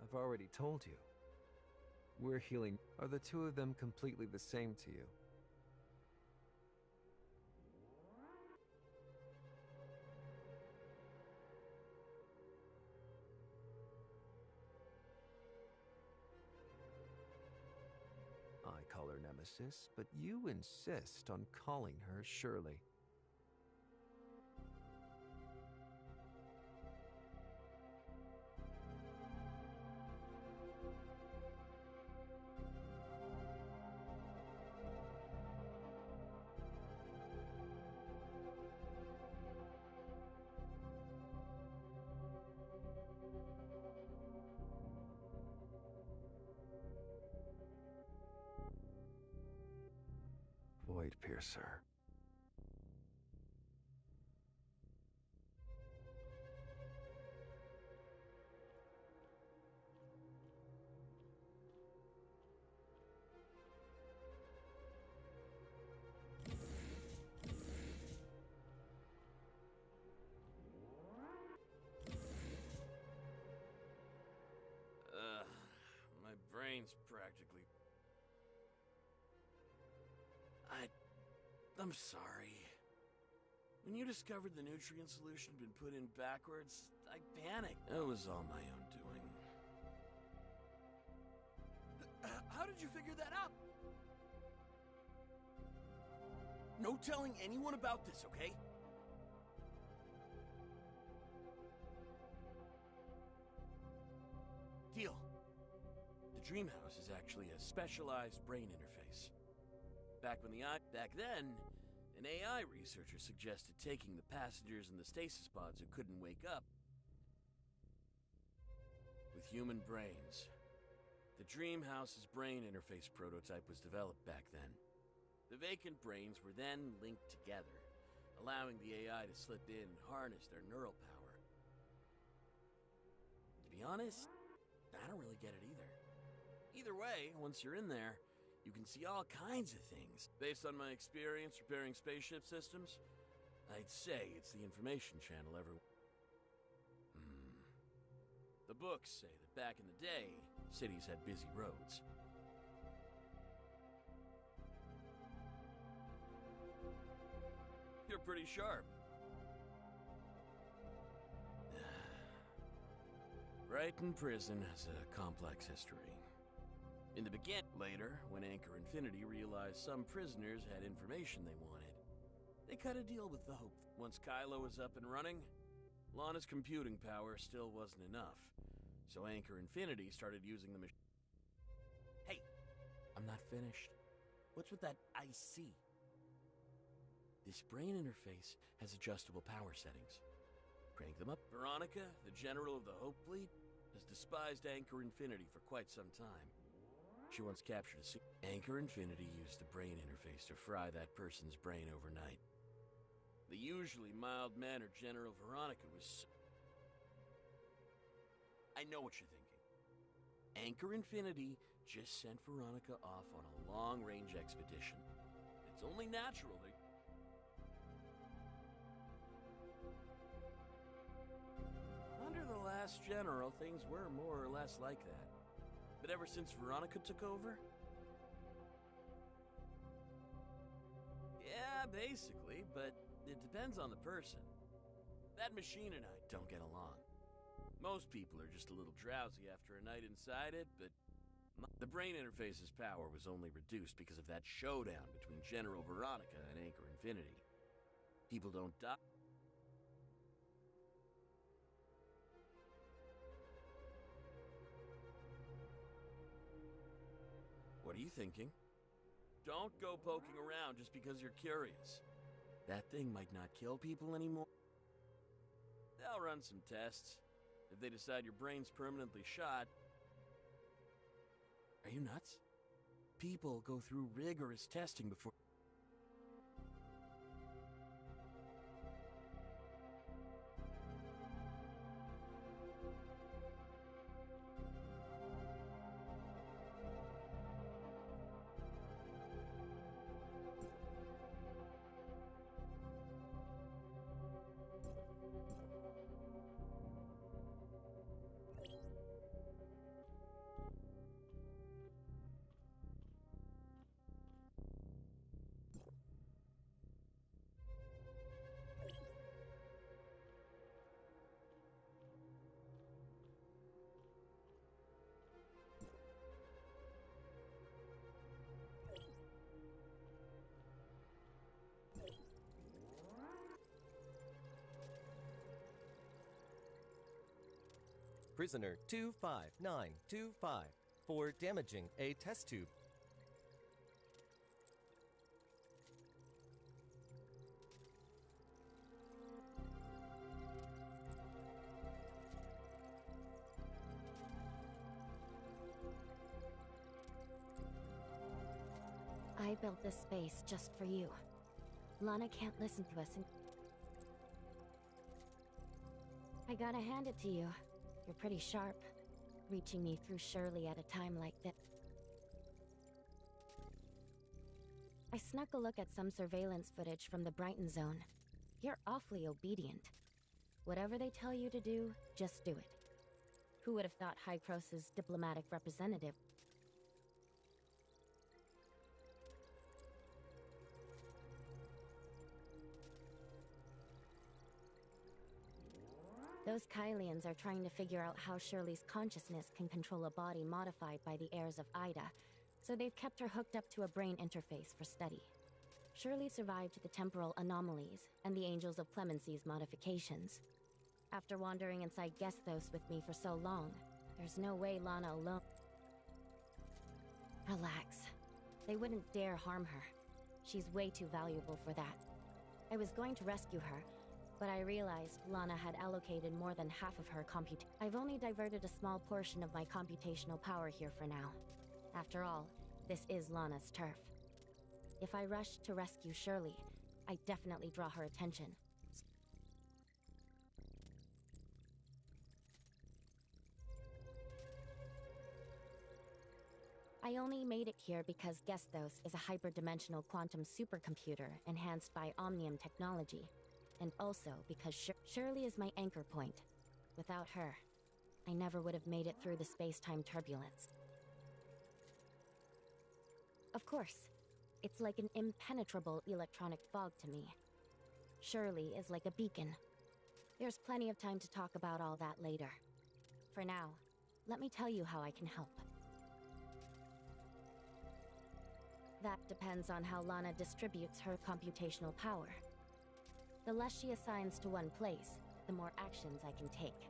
I've already told you. We're healing. Are the two of them completely the same to you? I call her Nemesis, but you insist on calling her Shirley. Void Piercer. My brain's practically... I'm sorry. When you discovered the nutrient solution had been put in backwards, I panicked. It was all my own doing. How did you figure that out? No telling anyone about this, okay? Deal. The Dream House is actually a specialized brain interface. Back then, an AI researcher suggested taking the passengers in the stasis pods who couldn't wake up with human brains. The Dream House's brain interface prototype was developed back then. The vacant brains were then linked together, allowing the AI to slip in and harness their neural power. To be honest, I don't really get it either. Either way, once you're in there, you can see all kinds of things. Based on my experience repairing spaceship systems, I'd say it's the information channel The books say that back in the day, cities had busy roads. You're pretty sharp. Brighton Prison has a complex history. In the beginning, later, when Anchor Infinity realized some prisoners had information they wanted, they cut a deal with the Hope. Once Kylo was up and running, Lana's computing power still wasn't enough, so Anchor Infinity started using the machine. Hey, I'm not finished. What's with that IC? This brain interface has adjustable power settings. Crank them up. Veronica, the general of the Hope Fleet, has despised Anchor Infinity for quite some time. She once captured a Anchor Infinity used the brain interface to fry that person's brain overnight. The usually mild-mannered General Veronica was... I know what you're thinking. Anchor Infinity just sent Veronica off on a long-range expedition. The It's only natural they... Under the last general, things were more or less like that. But ever since Veronica took over... Yeah, basically, but it depends on the person. That machine and I don't get along. Most people are just a little drowsy after a night inside it, but the brain interface's power was only reduced because of that showdown between General Veronica and Anchor Infinity. People don't die. What are you thinking? Don't go poking around just because you're curious. That thing might not kill people anymore. They'll run some tests. If they decide your brain's permanently shot... Are you nuts? People go through rigorous testing before... Prisoner 25925 for damaging a test tube. I built this space just for you. Lana can't listen to us and... I gotta hand it to you. You're pretty sharp, reaching me through Shirley at a time like this. I snuck a look at some surveillance footage from the Brighton zone. You're awfully obedient. Whatever they tell you to do, just do it. Who would have thought Hycrose's diplomatic representative? Those Kylians are trying to figure out how Shirley's consciousness can control a body modified by the heirs of Ida, so they've kept her hooked up to a brain interface for study. Shirley survived the temporal anomalies and the Angels of Clemency's modifications. After wandering inside Gesthos with me for so long, there's no way Lana alone... Relax. They wouldn't dare harm her. She's way too valuable for that. I was going to rescue her, but I realized Lana had allocated more than half of her I've only diverted a small portion of my computational power here for now. After all, this is Lana's turf. If I rush to rescue Shirley, I definitely draw her attention. I only made it here because Gesthos is a hyperdimensional quantum supercomputer enhanced by Omnium technology. And also because Shirley is my anchor point. Without her, I never would have made it through the space-time turbulence. Of course, it's like an impenetrable electronic fog to me. Shirley is like a beacon. There's plenty of time to talk about all that later. For now, let me tell you how I can help. That depends on how Lana distributes her computational power. The less she assigns to one place, the more actions I can take.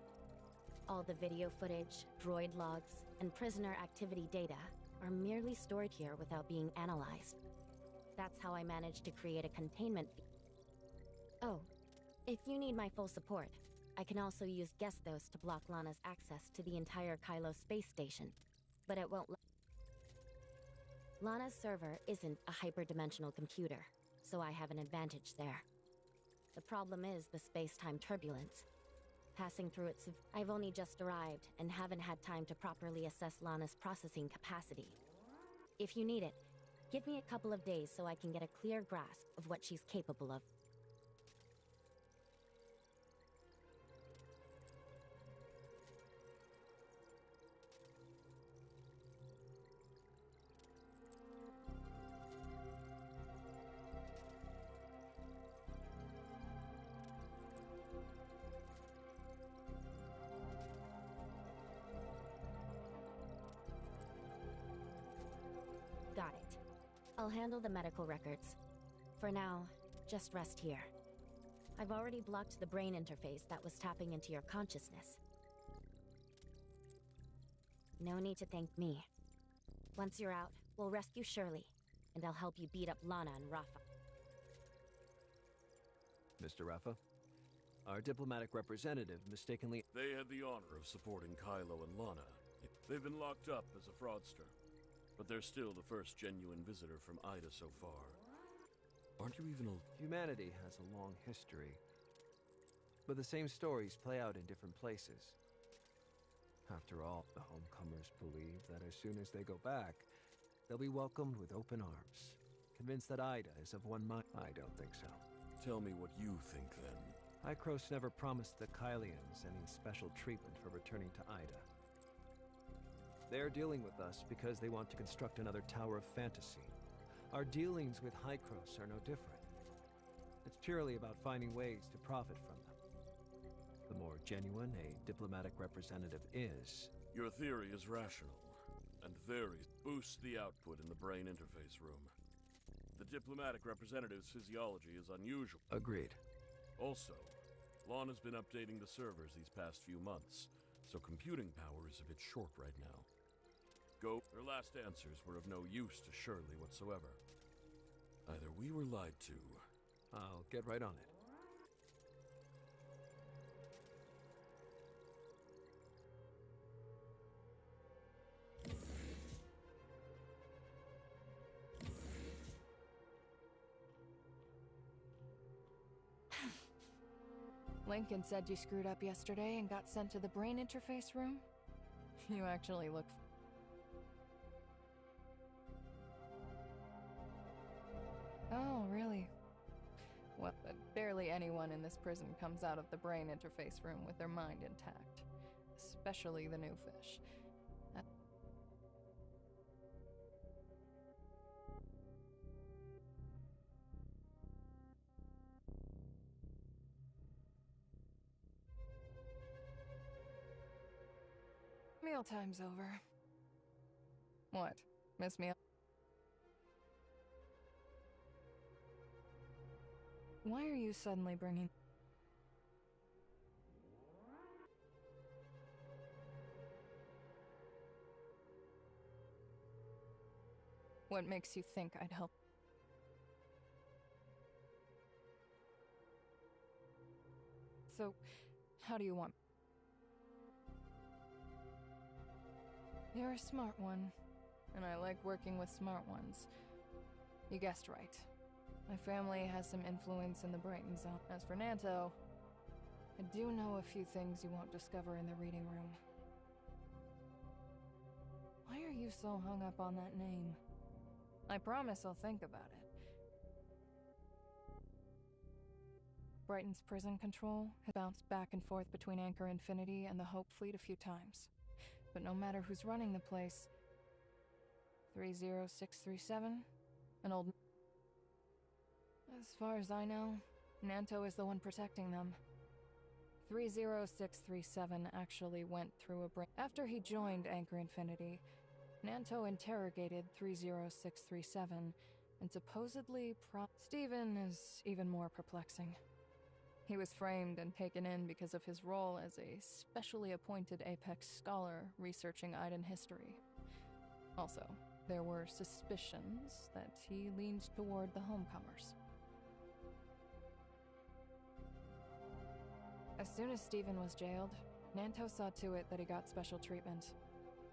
All the video footage, droid logs, and prisoner activity data are merely stored here without being analyzed. That's how I managed to create a containment Oh, if you need my full support, I can also use Gesthos to block Lana's access to the entire Kylo space station, but it won't Lana's server isn't a hyperdimensional computer, so I have an advantage there. The problem is the space-time turbulence. Passing through it, I've only just arrived and haven't had time to properly assess Lana's processing capacity. If you need it, Give me a couple of days so I can get a clear grasp of what she's capable of. Got it. I'll handle the medical records. For now, just rest here. I've already blocked the brain interface that was tapping into your consciousness. No need to thank me. Once you're out, we'll rescue Shirley, and I'll help you beat up Lana and Rafa. Mr. Rafa? Our diplomatic representative mistakenly... They had the honor of supporting Kylo and Lana. They've been locked up as a fraudster, but they're still the first genuine visitor from Ida so far. Aren't you even a... Humanity has a long history, but the same stories play out in different places. After all, the homecomers believe that as soon as they go back, they'll be welcomed with open arms, convinced that Ida is of one mind. I don't think so. Tell me what you think, then. Hykros never promised the Kylians any special treatment for returning to Ida. They're dealing with us because they want to construct another Tower of Fantasy. Our dealings with Hykros are no different. It's purely about finding ways to profit from them. The more genuine a diplomatic representative is... Your theory is rational, and very boosts the output in the brain interface room. The diplomatic representative's physiology is unusual. Agreed. Also, Lana's been updating the servers these past few months, so computing power is a bit short right now. Her last answers were of no use to Shirley whatsoever. Either we were lied to... I'll get right on it. Lincoln said you screwed up yesterday and got sent to the brain interface room? You actually look... Oh, really? Well, but barely anyone in this prison comes out of the brain interface room with their mind intact. Especially the new fish. Mealtime's over. What? Miss me? Why are you suddenly bringing... What makes you think I'd help? So, how do you want... You're a smart one, and I like working with smart ones. You guessed right. My family has some influence in the Brighton zone. As for Nanto, I do know a few things you won't discover in the reading room. Why are you so hung up on that name? I promise I'll think about it. Brighton's prison control has bounced back and forth between Anchor Infinity and the Hope Fleet a few times. But no matter who's running the place, 30637, an old... As far as I know, Nanto is the one protecting them. 30637 actually went through a brain... After he joined Anchor Infinity, Nanto interrogated 30637 and supposedly Steven is even more perplexing. He was framed and taken in because of his role as a specially appointed Apex scholar researching Iden history. Also, there were suspicions that he leaned toward the homecomers. As soon as Steven was jailed, Nanto saw to it that he got special treatment.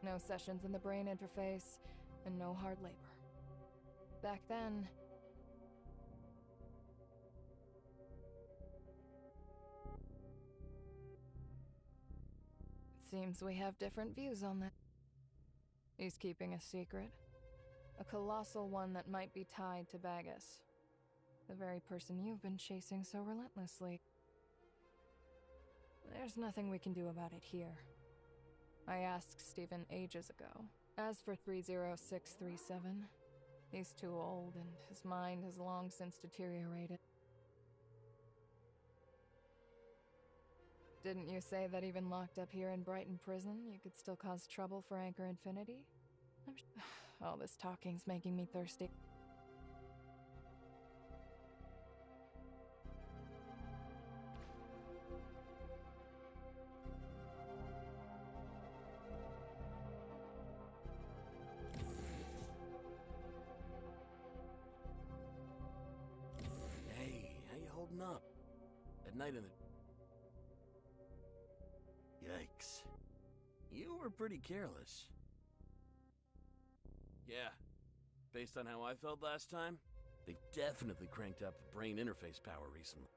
No sessions in the brain interface, and no hard labor. Back then... It seems we have different views on that. He's keeping a secret. A colossal one that might be tied to Bagus. The very person you've been chasing so relentlessly. There's nothing we can do about it here. I asked Stephen ages ago. As for 30637, he's too old and his mind has long since deteriorated. Didn't you say that even locked up here in Brighton Prison, you could still cause trouble for Anchor Infinity? All this talking's making me thirsty. Hey, how you holding up? At night in the... Yikes. You were pretty careless. Yeah. Based on how I felt last time, they've definitely cranked up the brain interface power recently.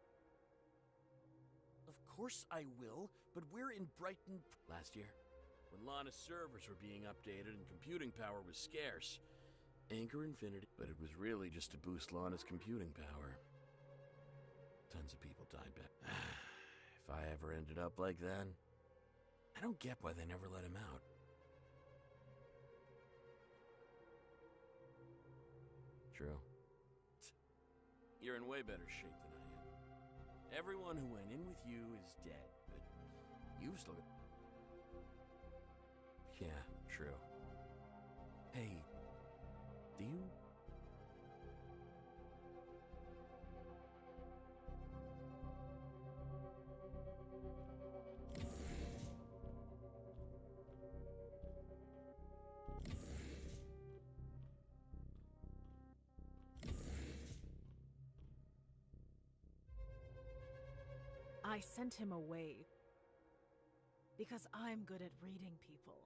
Of course I will, but we're in Brighton... Last year, when Lana's servers were being updated and computing power was scarce, Anchor Infinity... But it was really just to boost Lana's computing power. Tons of people died back. If I ever ended up like that, I don't get why they never let him out. True. You're in way better shape than I am. Everyone who went in with you is dead, but you still... Yeah, true. Hey, do you... I sent him away because I'm good at reading people.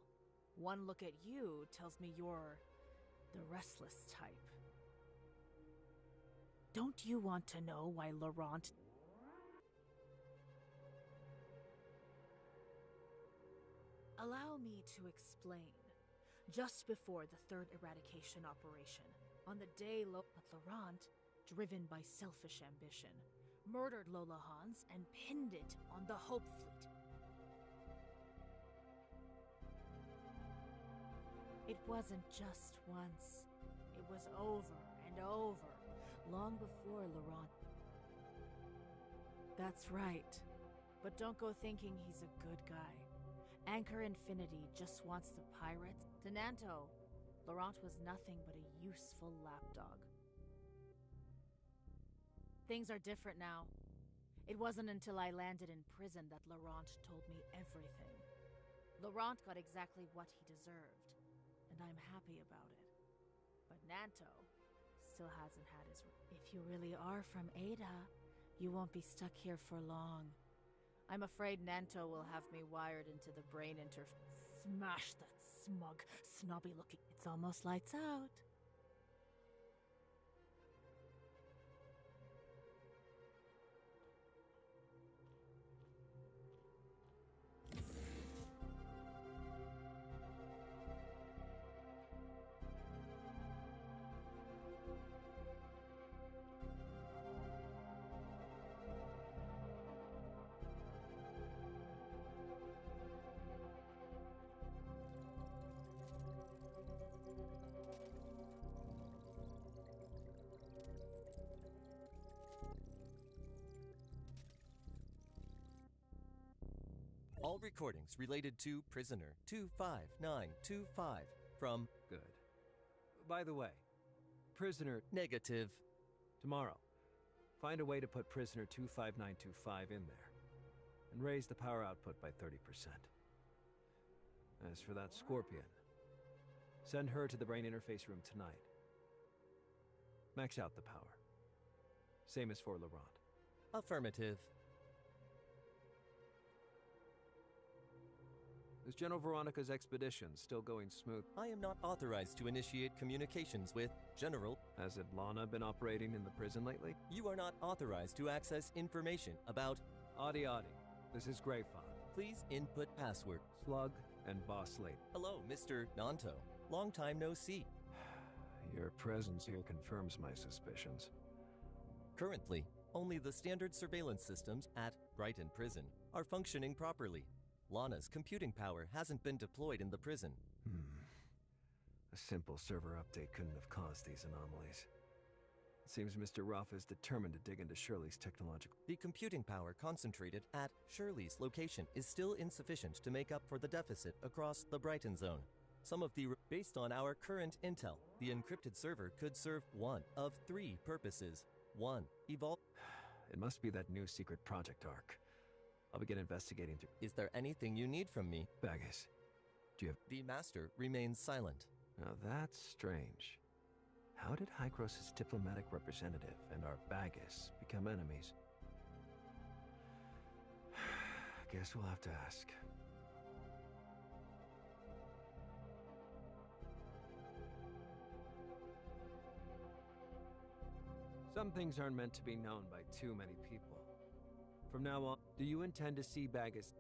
One look at you tells me you're the restless type. Don't you want to know why Laurent... Allow me to explain. Just before the third eradication operation, on the day Laurent, driven by selfish ambition, murdered Lola Hans and pinned it on the Hope Fleet. It wasn't just once. It was over and over, long before Laurent. That's right. But don't go thinking he's a good guy. Anchor Infinity just wants the pirates. To Nanto, Laurent was nothing but a useful lapdog. Things are different now. It wasn't until I landed in prison that Laurent told me everything. Laurent got exactly what he deserved, and I'm happy about it. But Nanto still hasn't had his... If you really are from Ada, you won't be stuck here for long. I'm afraid Nanto will have me wired into the brain interface. Smash that smug, snobby looking... It's almost lights out. All recordings related to Prisoner 25925 from... Good. By the way, Prisoner... Negative. Tomorrow, find a way to put Prisoner 25925 in there, and raise the power output by 30%. As for that Scorpion, send her to the brain interface room tonight. Max out the power. Same as for Laurent. Affirmative. Is General Veronica's expedition still going smooth? I am not authorized to initiate communications with General... Hasn't Lana been operating in the prison lately? You are not authorized to access information about... Adi Adi, this is Greyfawn. Please input password. Slug and Boss Lady. Hello, Mr. Nanto. Long time no see. Your presence here confirms my suspicions. Currently, only the standard surveillance systems at Brighton Prison are functioning properly. Lana's computing power hasn't been deployed in the prison. A simple server update couldn't have caused these anomalies. It seems Mr. Rafa is determined to dig into Shirley's technological... The computing power concentrated at Shirley's location is still insufficient to make up for the deficit across the Brighton zone. Some of the... Based on our current intel, the encrypted server could serve one of three purposes. 1. Evolve... It must be that new secret project arc. I'll begin investigating through... Is there anything you need from me? Baggis, do you have... The Master remains silent. Now that's strange. How did Hykros' diplomatic representative and our Baggis become enemies? Guess we'll have to ask. Some things aren't meant to be known by too many people. From now on, do you intend to see Baggis?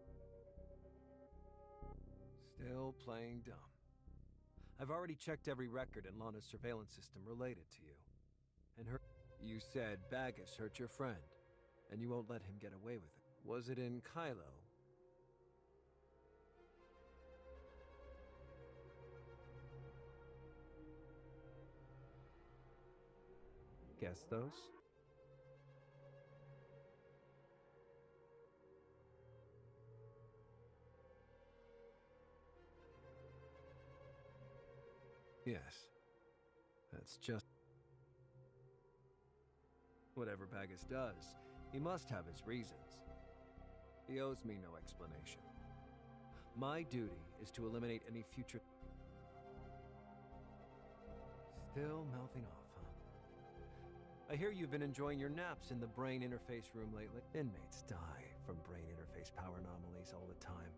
Still playing dumb. I've already checked every record in Lana's surveillance system related to you. And her... You said Baggis hurt your friend, and you won't let him get away with it. Was it in Kylo? Guess those? Yes. That's just... Whatever Baggis does, he must have his reasons. He owes me no explanation. My duty is to eliminate any future... Still mouthing off, huh? I hear you've been enjoying your naps in the brain interface room lately. Inmates die from brain interface power anomalies all the time.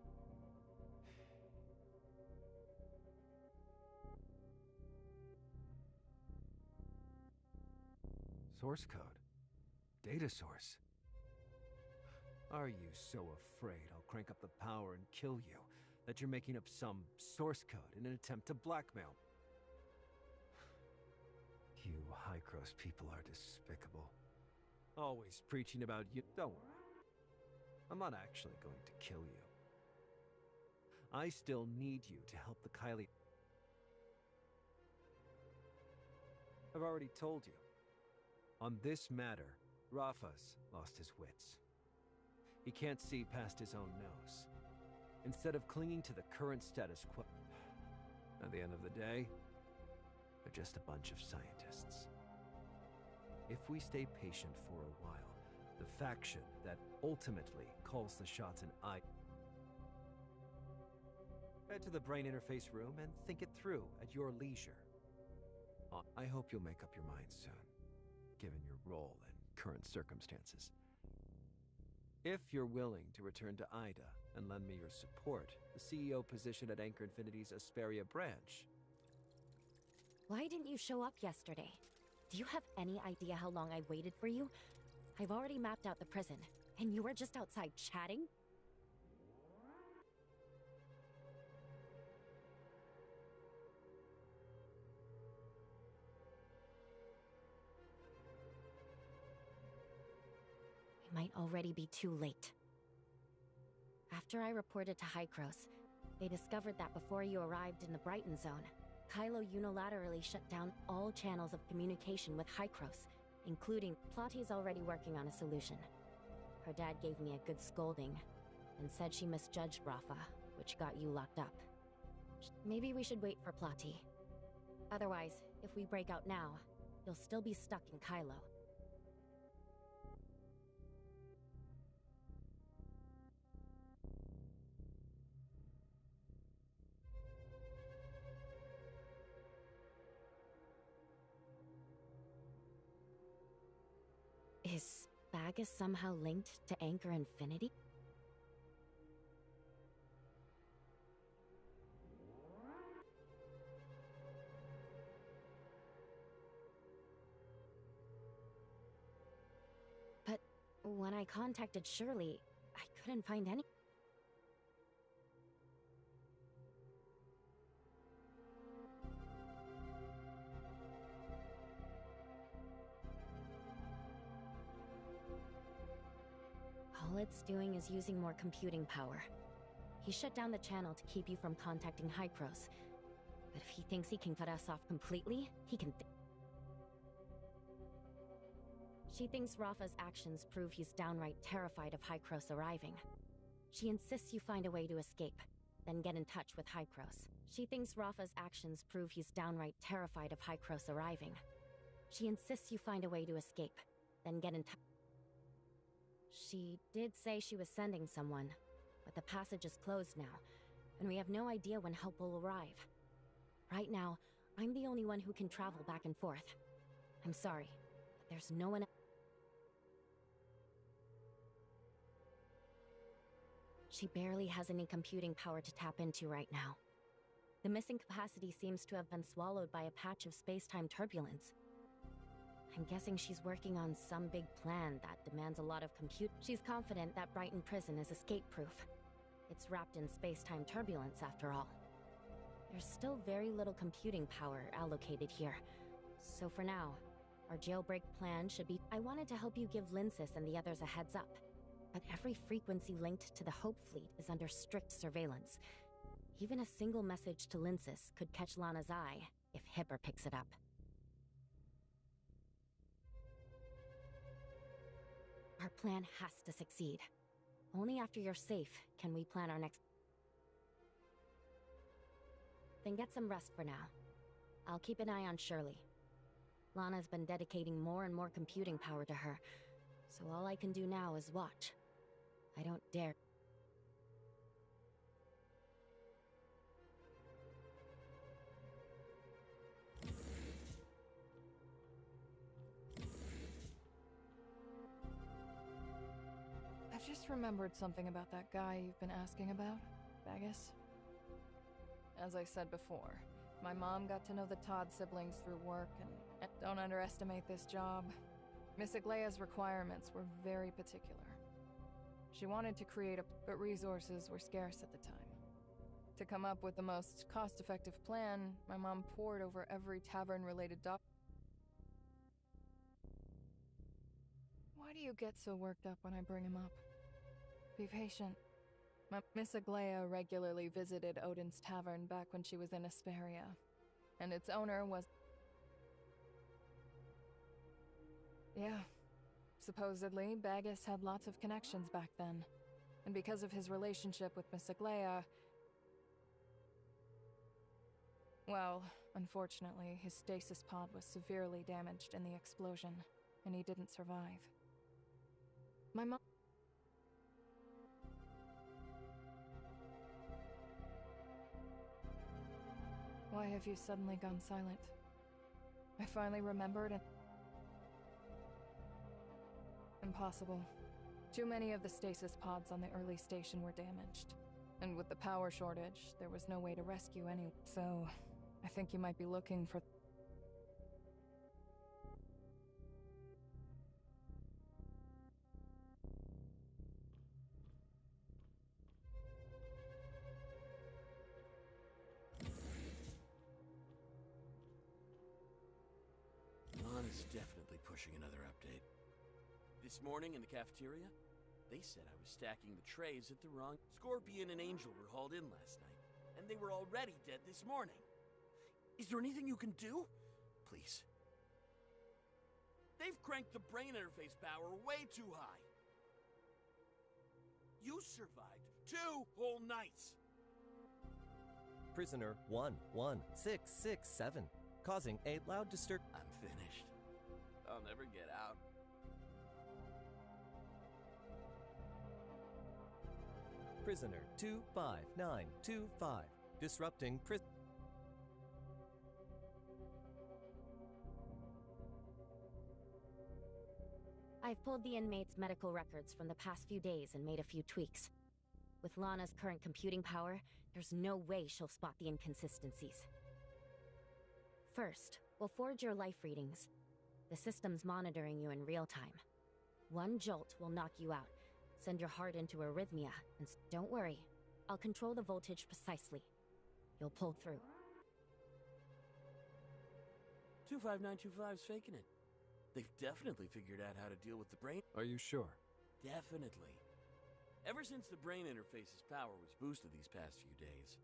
Source code. Data source. Are you so afraid I'll crank up the power and kill you that you're making up some source code in an attempt to blackmail? You Hykros people are despicable. Always preaching about you. Don't worry. I'm not actually going to kill you. I still need you to help the Kylie. I've already told you. On this matter, Rafa's lost his wits. He can't see past his own nose. Instead of clinging to the current status quo, at the end of the day, they're just a bunch of scientists. If we stay patient for a while, the faction that ultimately calls the shots in head to the brain interface room and think it through at your leisure. I hope you'll make up your mind soon, given your role and current circumstances. If you're willing to return to Ida and lend me your support, the CEO position at Anchor Infinity's Asperia branch. Why didn't you show up yesterday? Do you have any idea how long I waited for you? I've already mapped out the prison, and you were just outside chatting? It might already be too late. After I reported to Hykros, they discovered that before you arrived in the Brighton zone, Kylo unilaterally shut down all channels of communication with Hykros, including... Plotty's already working on a solution. Her dad gave me a good scolding, and said she misjudged Rafa, which got you locked up. Maybe we should wait for Plotty. Otherwise, if we break out now, you'll still be stuck in Kylo. Is Baggis somehow linked to Anchor Infinity? But when I contacted Shirley, I couldn't find any... All it's doing is using more computing power. He shut down the channel to keep you from contacting Hycros. But if he thinks he can cut us off completely, he can She thinks Rafa's actions prove he's downright terrified of Hycros arriving. She insists you find a way to escape, then get in touch with Hycros. She thinks Rafa's actions prove he's downright terrified of Hycros arriving. She insists you find a way to escape, then get in touch. She did say she was sending someone, but the passage is closed now, and we have no idea when help will arrive. Right now, I'm the only one who can travel back and forth. I'm sorry, but there's no one else. She barely has any computing power to tap into right now. The missing capacity seems to have been swallowed by a patch of space-time turbulence. I'm guessing she's working on some big plan that demands a lot of compute. She's confident that Brighton Prison is escape-proof. It's wrapped in space-time turbulence, after all. There's still very little computing power allocated here. So for now, our jailbreak plan should be... I wanted to help you give Lindsys and the others a heads up. But every frequency linked to the Hope Fleet is under strict surveillance. Even a single message to Lindsys could catch Lana's eye if Hipper picks it up. Our plan has to succeed. Only after you're safe can we plan our next... Then get some rest for now. I'll keep an eye on Shirley. Lana's been dedicating more and more computing power to her, so all I can do now is watch. I don't dare... I've just remembered something about that guy you've been asking about, Bagus. As I said before, my mom got to know the Todd siblings through work, and don't underestimate this job. Miss Aglaya's requirements were very particular. She wanted to create but resources were scarce at the time. To come up with the most cost-effective plan, my mom pored over every tavern-related Why do you get so worked up when I bring him up? Be patient. Miss Aglaya regularly visited Odin's Tavern back when she was in Asperia, and its owner was... Yeah. Supposedly, Bagus had lots of connections back then, and because of his relationship with Miss Aglaya... Well, unfortunately, his stasis pod was severely damaged in the explosion, and he didn't survive. My mom... Why have you suddenly gone silent? I finally remembered and... Impossible. Too many of the stasis pods on the early station were damaged. And with the power shortage, there was no way to rescue any. So, I think you might be looking for... Lana's definitely pushing another update. This morning in the cafeteria, they said I was stacking the trays at the wrong... Scorpion and Angel were hauled in last night, and they were already dead this morning. Is there anything you can do? Please. They've cranked the brain interface power way too high. You survived 2 whole nights. Prisoner 11667, causing a loud disturb... I'm finished. I'll never get out. Prisoner 25925, disrupting prison... I've pulled the inmates' medical records from the past few days and made a few tweaks. With Lana's current computing power, there's no way she'll spot the inconsistencies. First, we'll forge your life readings. The system's monitoring you in real time. One jolt will knock you out, send your heart into arrhythmia, and don't worry, I'll control the voltage precisely. You'll pull through. 25925's faking it. They've definitely figured out how to deal with the brain. Are you sure? Definitely. Ever since the brain interface's power was boosted these past few days,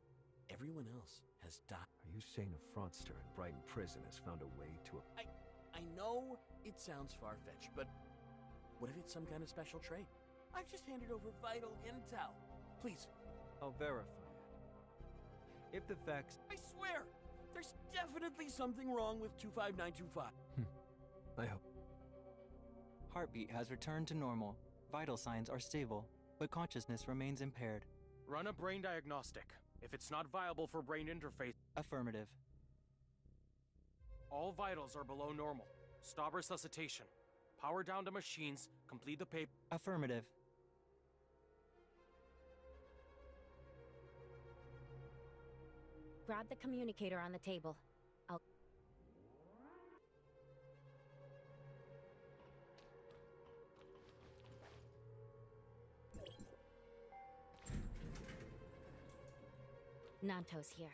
everyone else has died. Are you saying a fraudster in Brighton Prison has found a way to... I know it sounds far-fetched, but what if it's some kind of special trait? I've just handed over vital intel. Please. I'll verify it. If the facts... I swear, there's definitely something wrong with 25925. I hope. Heartbeat has returned to normal. Vital signs are stable, but consciousness remains impaired. Run a brain diagnostic. If it's not viable for brain interface... Affirmative. All vitals are below normal. Stop resuscitation. Power down to machines. Complete the paper... Affirmative. Grab the communicator on the table. I'll... Nanto's here.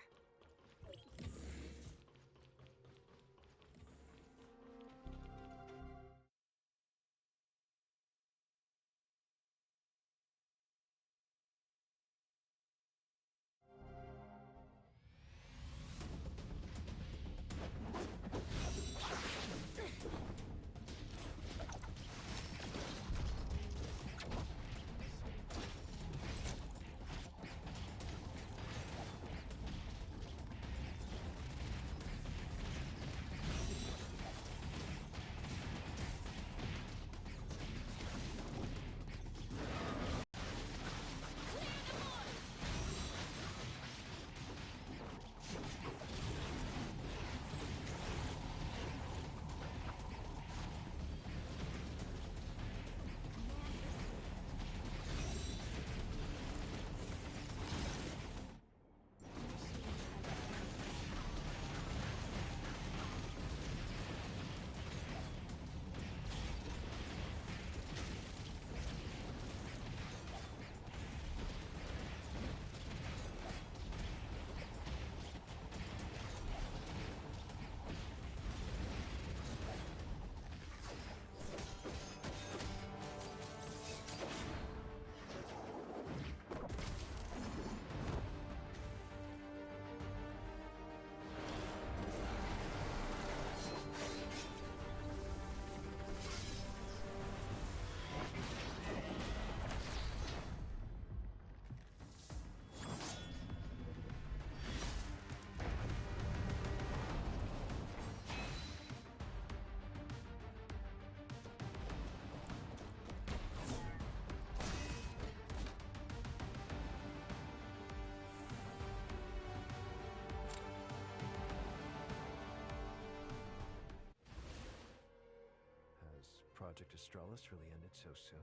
Project Astralis really ended so soon?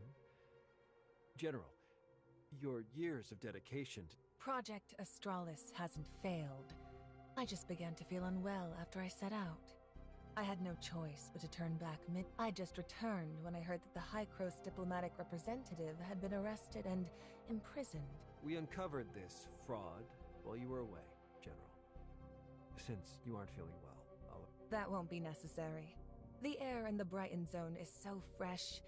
General, your years of dedication to... Project Astralis hasn't failed. I just began to feel unwell after I set out. I had no choice but to turn back I just returned when I heard that the High-Cross diplomatic representative had been arrested and imprisoned. We uncovered this fraud while you were away, General. Since you aren't feeling well, That won't be necessary. The air in the Brighton zone is so fresh.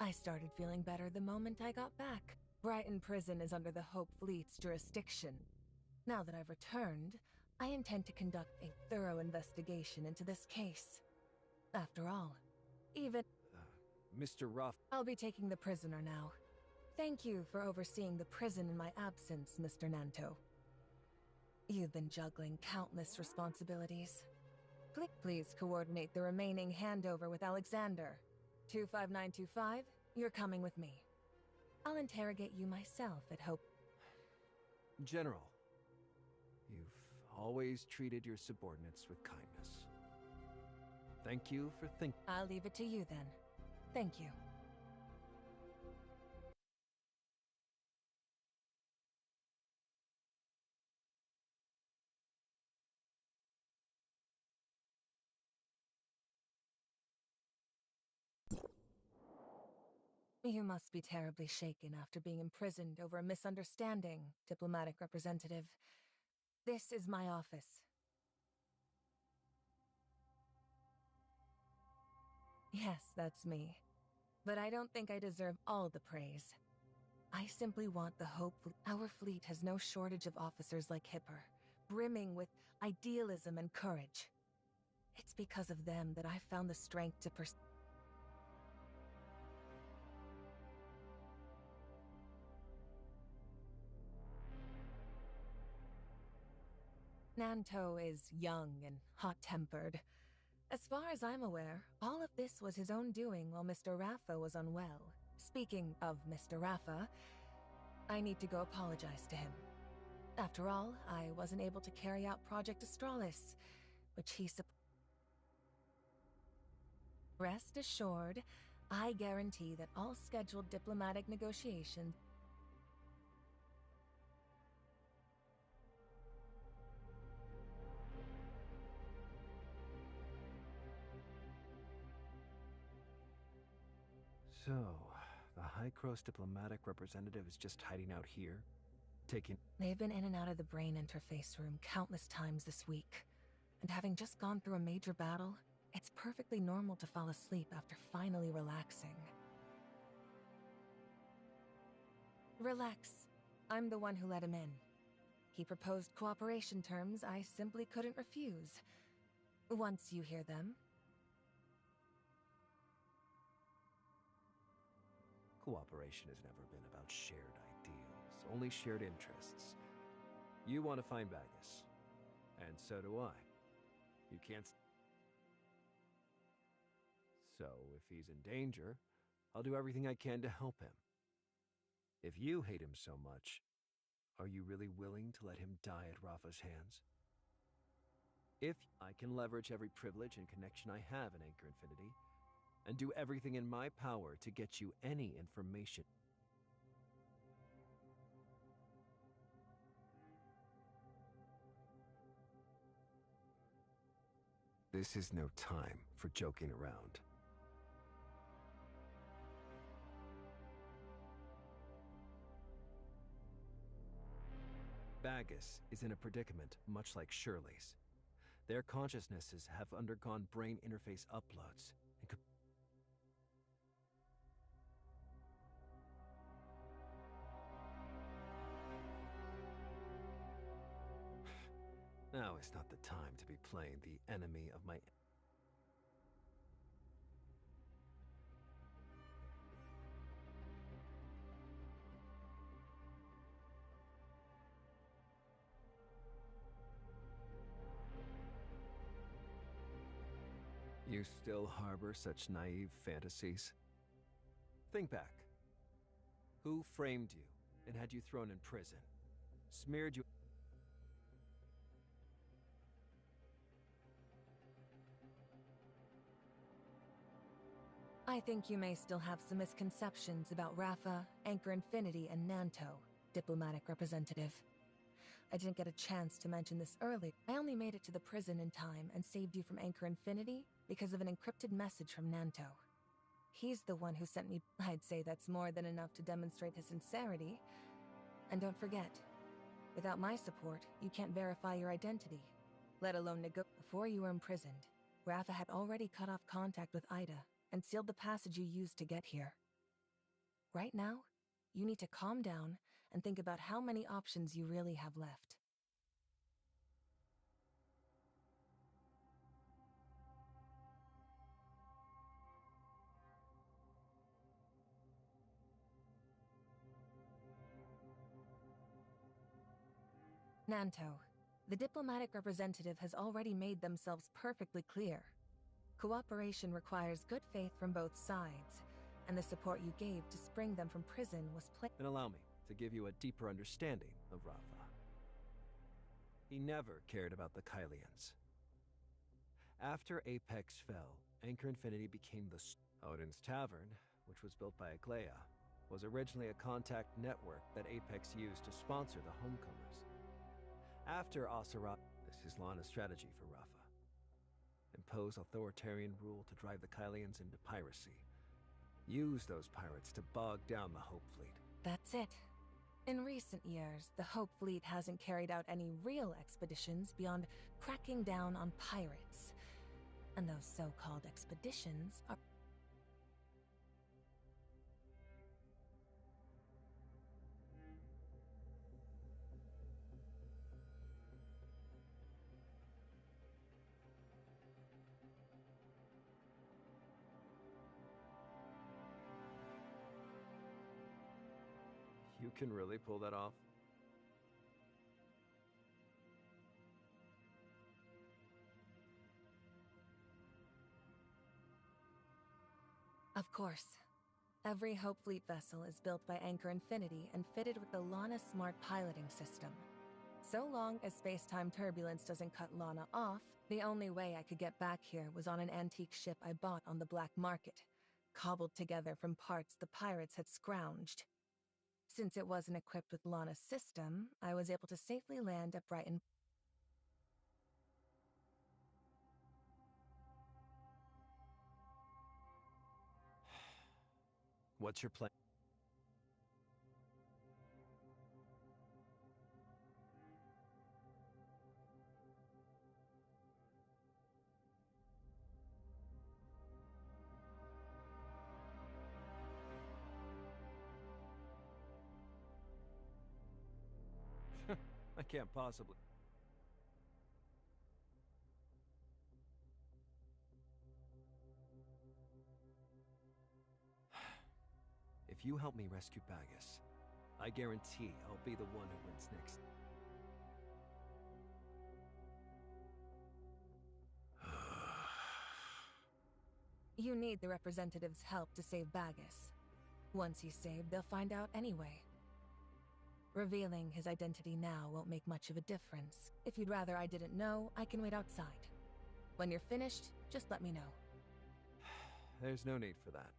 I started feeling better the moment I got back. Brighton Prison is under the Hope Fleet's jurisdiction. Now that I've returned, I intend to conduct a thorough investigation into this case. After all, even... Mr. Ruff... I'll be taking the prisoner now. Thank you for overseeing the prison in my absence, Mr. Nanto. You've been juggling countless responsibilities. Please coordinate the remaining handover with Alexander. 25925, you're coming with me. I'll interrogate you myself at Hope. General, you've always treated your subordinates with kindness. Thank you for thinking. I'll leave it to you then. Thank you. You must be terribly shaken after being imprisoned over a misunderstanding, diplomatic representative. This is my office. Yes, that's me. But I don't think I deserve all the praise. I simply want the hope. Our fleet has no shortage of officers like Hipper, brimming with idealism and courage. It's because of them that I found the strength to pursue. Nanto is young and hot-tempered. As far as I'm aware, all of this was his own doing while Mr. Rafa was unwell. Speaking of Mr. Rafa, I need to go apologize to him. After all, I wasn't able to carry out Project Astralis, which he Rest assured, I guarantee that all scheduled diplomatic negotiations So, the High-Cross diplomatic representative is just hiding out here? They've been in and out of the brain interface room countless times this week. And having just gone through a major battle, it's perfectly normal to fall asleep after finally relaxing. Relax. I'm the one who let him in. He proposed cooperation terms I simply couldn't refuse. Once you hear them. Cooperation has never been about shared ideals, only shared interests. You want to find Bagus, and so do I. You can't... So, if he's in danger, I'll do everything I can to help him. If you hate him so much, are you really willing to let him die at Rafa's hands? If I can leverage every privilege and connection I have in Anchor Infinity, and do everything in my power to get you any information. This is no time for joking around. Bagus is in a predicament much like Shirley's. Their consciousnesses have undergone brain interface uploads and could... Now is not the time to be playing the enemy of my... You still harbor such naive fantasies? Think back. Who framed you and had you thrown in prison? Smeared you... I think you may still have some misconceptions about Rafa, Anchor Infinity, and Nanto, diplomatic representative. I didn't get a chance to mention this earlier. I only made it to the prison in time and saved you from Anchor Infinity because of an encrypted message from Nanto. He's the one who sent me. I'd say that's more than enough to demonstrate his sincerity. And don't forget, without my support, you can't verify your identity, let alone Before you were imprisoned, Rafa had already cut off contact with Ida and sealed the passage you used to get here. Right now, you need to calm down and think about how many options you really have left. Nanto, the diplomatic representative has already made themselves perfectly clear. Cooperation requires good faith from both sides, and the support you gave to spring them from prison was Then allow me to give you a deeper understanding of Rafa. He never cared about the Kylians. After Apex fell, Anchor Infinity became the... Odin's Tavern, which was built by Aglaya, was originally a contact network that Apex used to sponsor the homecomers. After Asarat, this is Lana's strategy for Rafa. Impose authoritarian rule to drive the Kylians into piracy. Use those pirates to bog down the Hope Fleet. That's it. In recent years, the Hope Fleet hasn't carried out any real expeditions beyond cracking down on pirates. And those so-called expeditions are... can really pull that off? Of course. Every Hope Fleet vessel is built by Anchor Infinity and fitted with the Lana Smart piloting system. So long as space-time turbulence doesn't cut Lana off, the only way I could get back here was on an antique ship I bought on the black market, cobbled together from parts the pirates had scrounged. Since it wasn't equipped with Lana's system, I was able to safely land at Brighton. What's your plan? I can't possibly. If you help me rescue Bagus, I guarantee I'll be the one who wins next. You need the representative's help to save Bagus. Once he's saved, they'll find out anyway. Revealing his identity now won't make much of a difference. If you'd rather I didn't know, I can wait outside. When you're finished, just let me know. There's no need for that.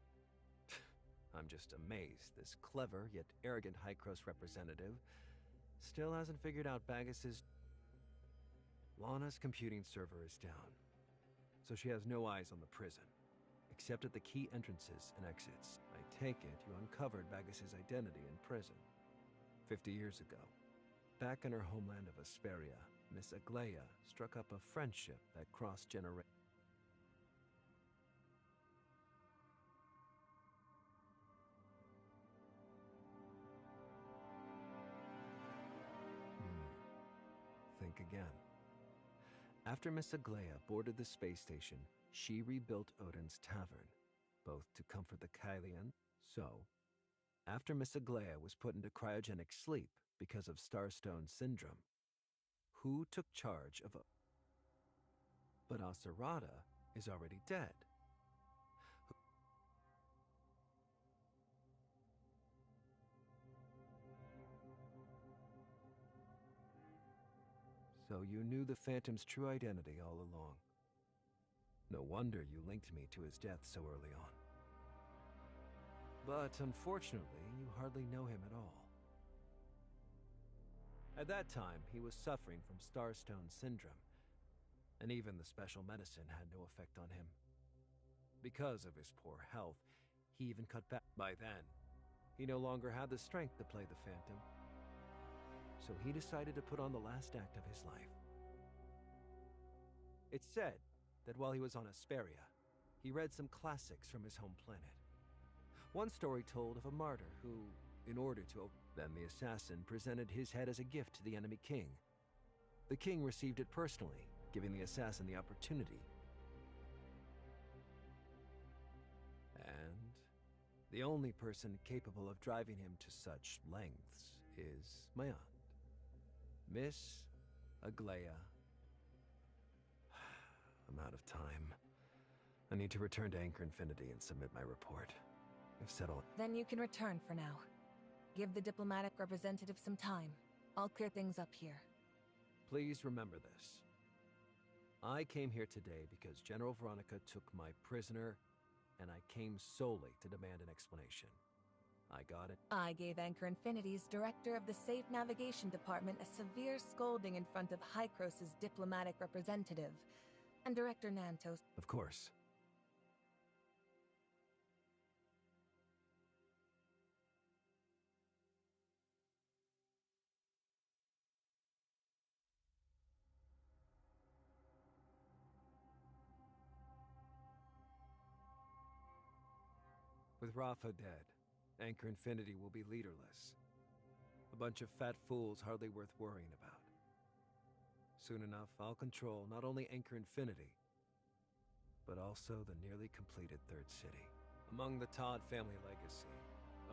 I'm just amazed this clever yet arrogant High-Cross representative still hasn't figured out Bagus's... Lana's computing server is down, so she has no eyes on the prison, except at the key entrances and exits. I take it you uncovered Bagus's identity in prison 50 years ago. Back in her homeland of Asperia, Miss Aglaia struck up a friendship that crossed generations. Think again. After Miss Aglaia boarded the space station, she rebuilt Odin's tavern, both to comfort the Kylian. So, after Miss Aglaia was put into cryogenic sleep because of Starstone syndrome, who took charge of a... But Acerata is already dead. So you knew the Phantom's true identity all along. No wonder you linked me to his death so early on. But unfortunately, you hardly know him at all. At that time, he was suffering from Starstone syndrome, and even the special medicine had no effect on him. Because of his poor health, he even cut back. By then, he no longer had the strength to play the Phantom, so he decided to put on the last act of his life. It's said that while he was on Asperia, he read some classics from his home planet. One story told of a martyr who, in order to... Then the assassin presented his head as a gift to the enemy king. The king received it personally, giving the assassin the opportunity. And the only person capable of driving him to such lengths is my aunt, Miss Aglaia. I'm out of time. I need to return to Anchor Infinity and submit my report. I've settled. Then you can return for now. Give the diplomatic representative some time. I'll clear things up here. Please remember this. I came here today because General Veronica took my prisoner, and I came solely to demand an explanation. I got it. I gave Anchor Infinity's director of the Safe Navigation Department a severe scolding in front of High-Cross's diplomatic representative, and Director Nantos... Of course. With Rafa dead, Anchor Infinity will be leaderless. A bunch of fat fools hardly worth worrying about. Soon enough, I'll control not only Anchor Infinity, but also the nearly completed Third City. Among the Todd family legacy,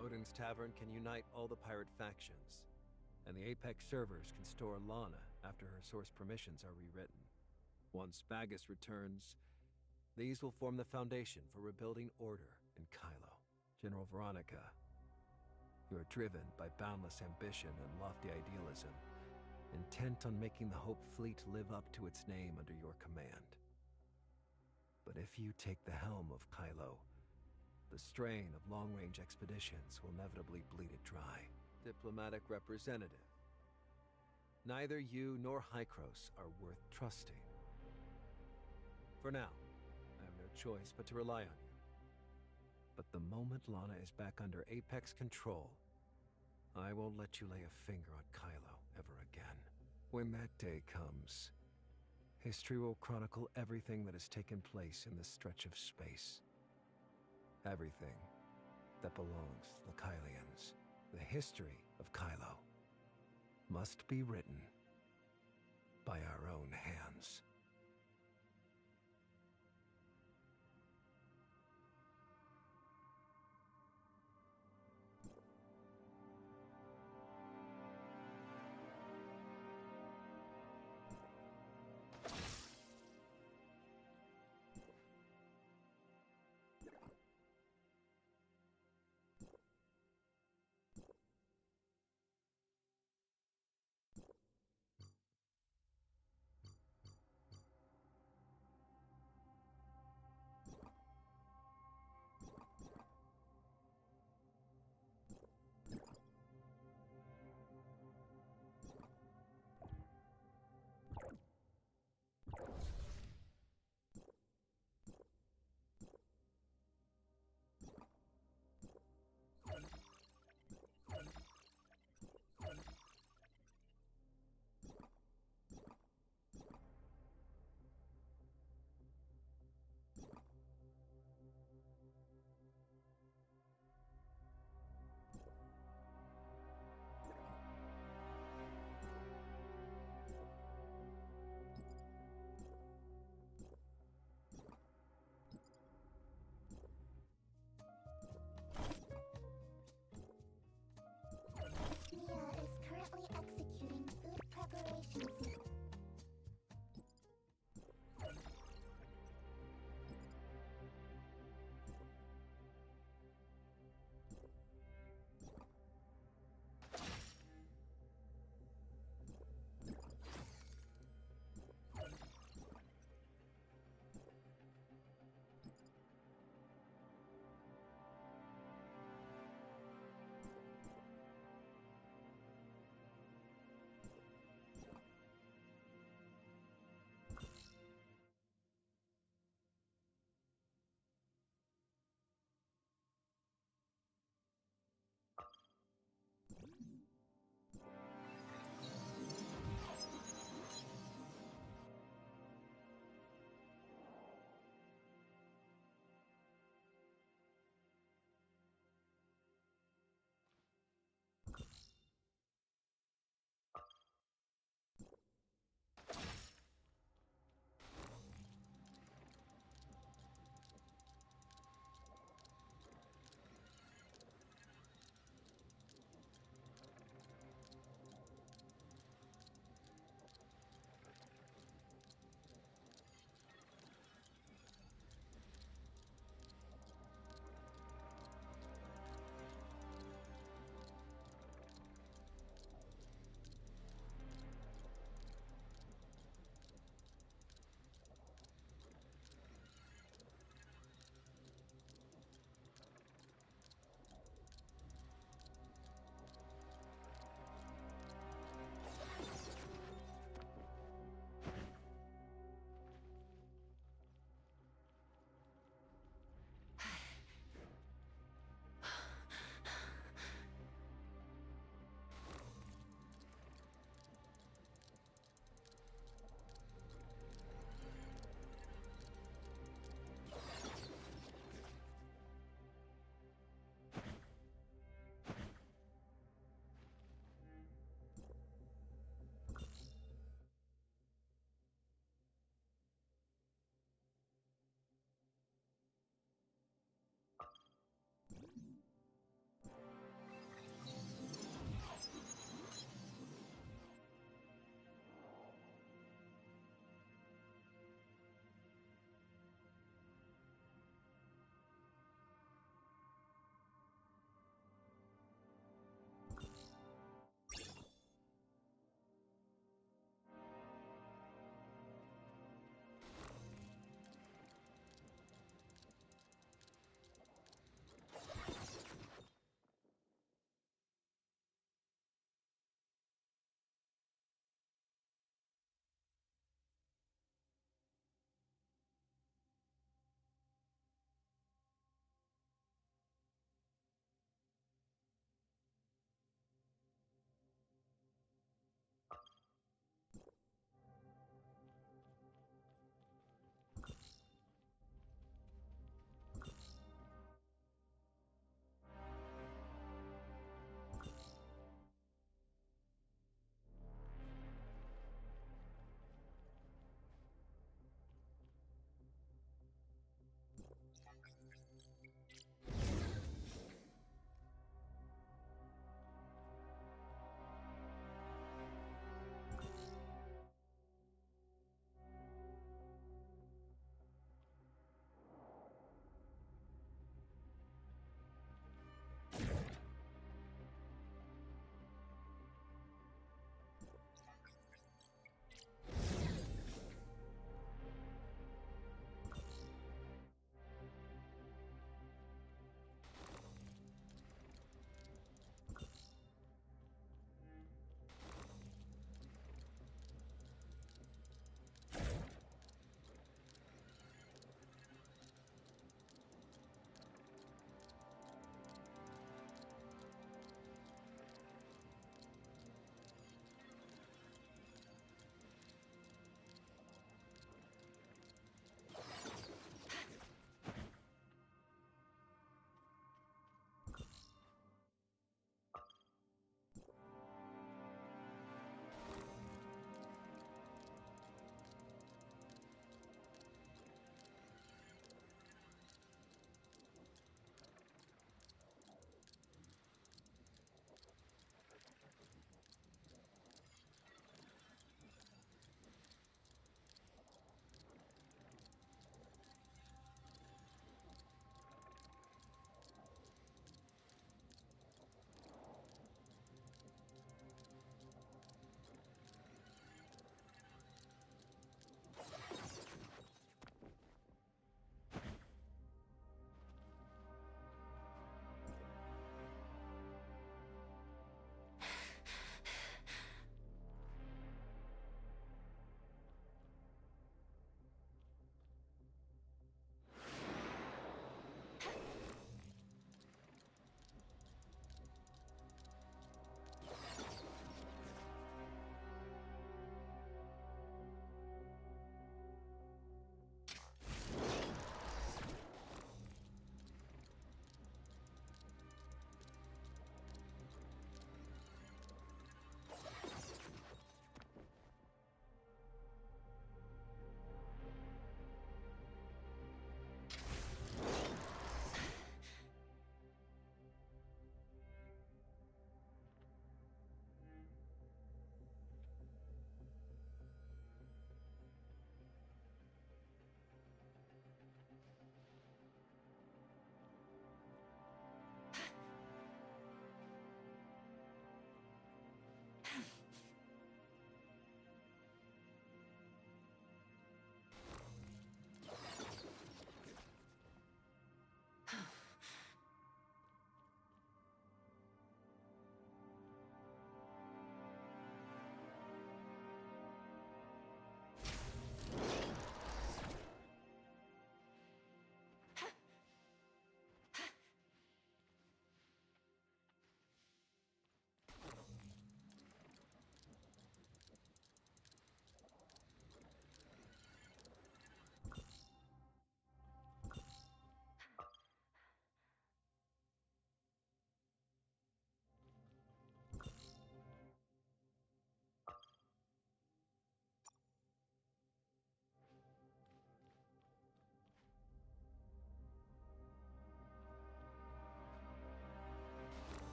Odin's Tavern can unite all the pirate factions, and the Apex servers can store Lana after her source permissions are rewritten. Once Bagus returns, these will form the foundation for rebuilding order in Kylo. General Veronica, you are driven by boundless ambition and lofty idealism, intent on making the Hope Fleet live up to its name under your command. But if you take the helm of Kylo, the strain of long-range expeditions will inevitably bleed it dry. Diplomatic representative, neither you nor Hykros are worth trusting. For now, I have no choice but to rely on you. But the moment Lana is back under Apex control, I won't let you lay a finger on Kylo ever again. When that day comes, history will chronicle everything that has taken place in this stretch of space. Everything that belongs to the Kylians. The history of Kylo must be written by our own hands.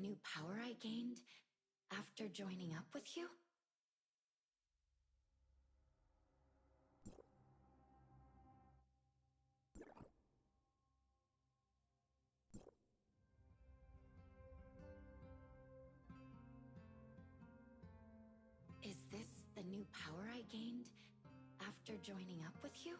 new power I gained after joining up with you? Is this the new power I gained after joining up with you?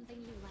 something you